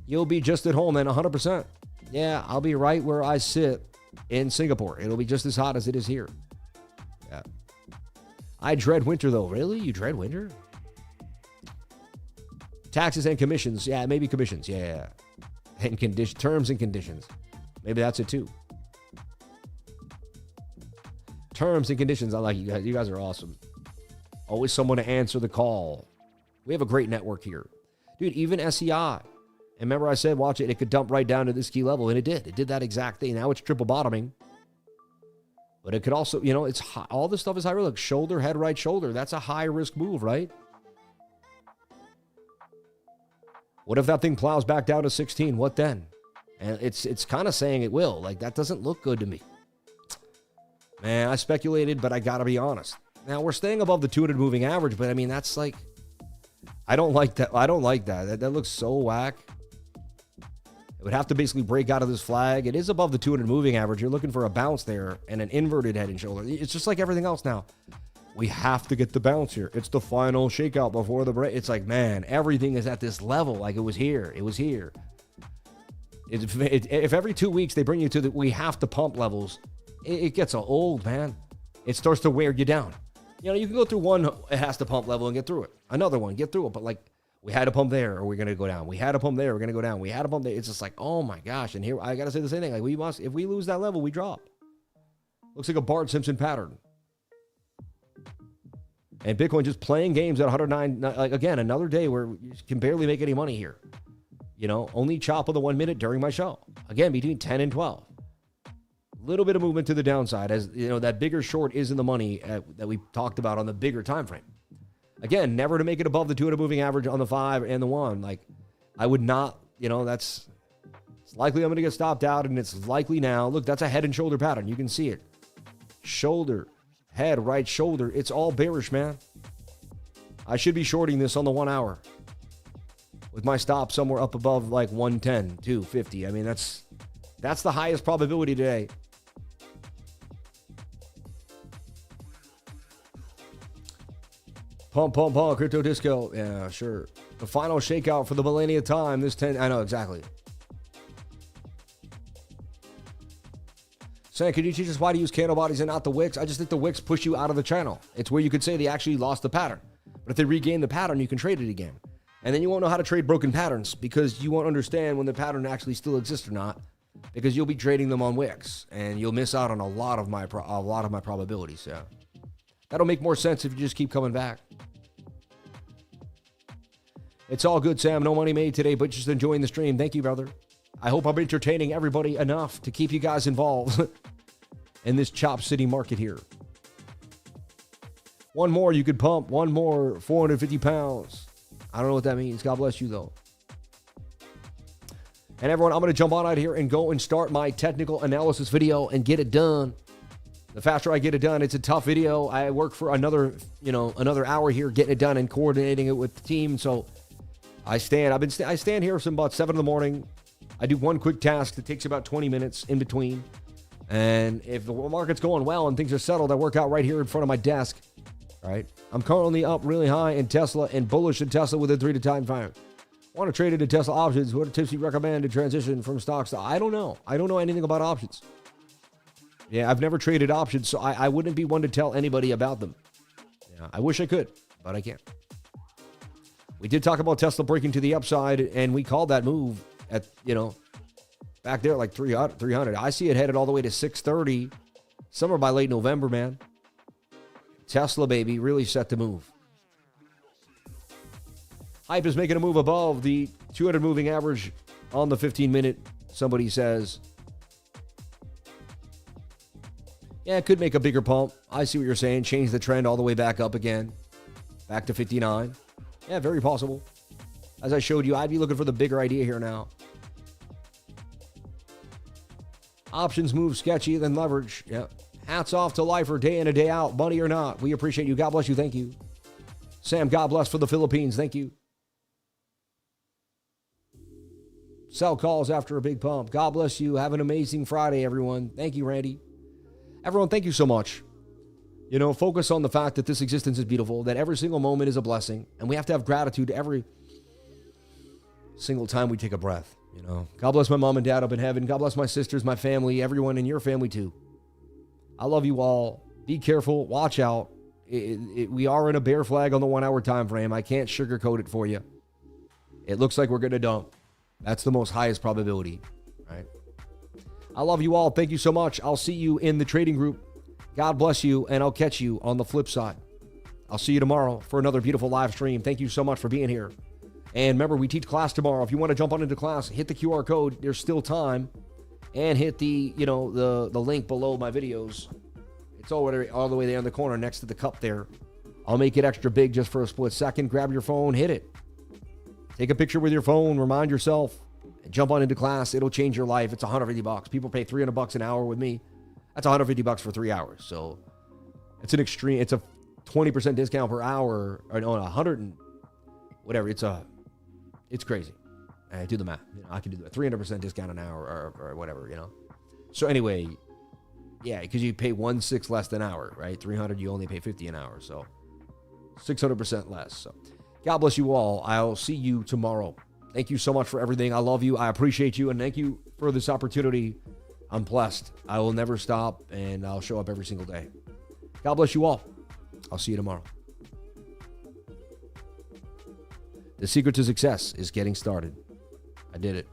You'll be just at home, man, 100%. Yeah, I'll be right where I sit in Singapore. It'll be just as hot as it is here. Yeah. I dread winter, though. Really? You dread winter? Taxes and commissions. Yeah, maybe commissions. Yeah. And terms and conditions. Maybe that's it, too. Terms and conditions. I like you guys. You guys are awesome. Always someone to answer the call. We have a great network here. Dude, even SEI. And remember I said, watch it. It could dump right down to this key level. And it did. It did that exact thing. Now it's triple bottoming. But it could also, you know, it's high, all this stuff is high risk. Look, shoulder, head, right shoulder. That's a high risk move, right? What if that thing plows back down to 16? What then? And it's kind of saying it will. Like, that doesn't look good to me. Man, I speculated, but I got to be honest. Now, we're staying above the 200 moving average, but I mean, that's like, I don't like that. I don't like that. That looks so whack. It would have to basically break out of this flag. It is above the 200 moving average. You're looking for a bounce there and an inverted head and shoulder. It's just like everything else now. We have to get the bounce here. It's the final shakeout before the break. It's like, man, everything is at this level. Like, it was here. It was here. If every 2 weeks they bring you to the we have to pump levels, it gets old, man. It starts to wear you down. You know, you can go through one, it has to pump level and get through it. Another one, get through it. But like, we had a pump there, or we're going to go down. We had a pump there, we're going to go down. We had a pump there. It's just like, oh my gosh. And here, I got to say the same thing. Like, if we lose that level, we drop. Looks like a Bart Simpson pattern. And Bitcoin just playing games at 109. Like, again, another day where you can barely make any money here. You know, only chop of the 1 minute during my show. Again, between 10 and 12. Little bit of movement to the downside, as you know, that bigger short is in the money that we talked about on the bigger time frame. Again, never to make it above the 200 moving average on the 5 and the 1. Like, I would not, you know, it's likely I'm going to get stopped out, and it's likely now. Look, that's a head and shoulder pattern. You can see it. Shoulder, head, right shoulder. It's all bearish, man. I should be shorting this on the 1 hour with my stop somewhere up above like 110, 250. I mean, that's the highest probability today. Pump, crypto disco. Yeah, sure. The final shakeout for the millennia time. This 10, I know exactly. Sam, could you teach us why to use candle bodies and not the wicks? I just think the wicks push you out of the channel. It's where you could say they actually lost the pattern. But if they regain the pattern, you can trade it again. And then you won't know how to trade broken patterns because you won't understand when the pattern actually still exists or not, because you'll be trading them on wicks and you'll miss out on a lot of my probabilities. So that'll make more sense if you just keep coming back. It's all good, Sam. No money made today, but just enjoying the stream. Thank you, brother. I hope I'm entertaining everybody enough to keep you guys involved in this Chop City market here. One more you could pump. One more 450 pounds. I don't know what that means. God bless you, though. And everyone, I'm going to jump on out here and go and start my technical analysis video and get it done. The faster I get it done, it's a tough video. I work for another hour here getting it done and coordinating it with the team. So I stand here from about 7 in the morning. I do one quick task that takes about 20 minutes in between. And if the market's going well and things are settled, I work out right here in front of my desk. All right. I'm currently up really high in Tesla and bullish in Tesla with a 3 to time frame. Want to trade into Tesla options? What tips do you recommend to transition from stocks to? I don't know. I don't know anything about options. Yeah, I've never traded options, so I wouldn't be one to tell anybody about them. Yeah, I wish I could, but I can't. We did talk about Tesla breaking to the upside, and we called that move at, back there like 300. I see it headed all the way to 630, somewhere by late November, man. Tesla, baby, really set to move. Hype is making a move above the 200 moving average on the 15-minute, somebody says. Yeah, it could make a bigger pump. I see what you're saying. Change the trend all the way back up again. Back to 59. Yeah, very possible. As I showed you, I'd be looking for the bigger idea here now. Options move sketchy, then leverage. Yeah. Hats off to Lifer, day in and day out, money or not. We appreciate you. God bless you. Thank you. Sam, God bless for the Philippines. Thank you. Sell calls after a big pump. God bless you. Have an amazing Friday, everyone. Thank you, Randy. Everyone, thank you so much. You know, focus on the fact that this existence is beautiful, that every single moment is a blessing, and we have to have gratitude every single time we take a breath. You know, God bless my mom and dad up in heaven. God bless my sisters, my family, everyone in your family too. I love you all. Be careful. Watch out. We are in a bear flag on the 1 hour time frame. I can't sugarcoat it for you. It looks like we're going to dump. That's the most highest probability, right? I love you all. Thank you so much. I'll see you in the trading group. God bless you, and I'll catch you on the flip side. I'll see you tomorrow for another beautiful live stream. Thank you so much for being here. And remember, we teach class tomorrow. If you want to jump on into class, hit the QR code. There's still time. And hit the, you know, the link below my videos. It's all the way there in the corner next to the cup there. I'll make it extra big just for a split second. Grab your phone, hit it. Take a picture with your phone, remind yourself, and jump on into class. It'll change your life. It's $150. People pay $300 an hour with me. That's $150 for 3 hours. So it's an extreme, it's a 20% discount per hour, or no, 100 and whatever. It's crazy. I do the math. You know, I can do a 300% discount an hour or whatever, you know. So anyway, yeah, because you pay 1/6 less than an hour, right? 300, you only pay 50 an hour. So 600% less. So God bless you all. I'll see you tomorrow. Thank you so much for everything. I love you. I appreciate you. And thank you for this opportunity. I'm blessed. I will never stop, and I'll show up every single day. God bless you all. I'll see you tomorrow. The secret to success is getting started. I did it.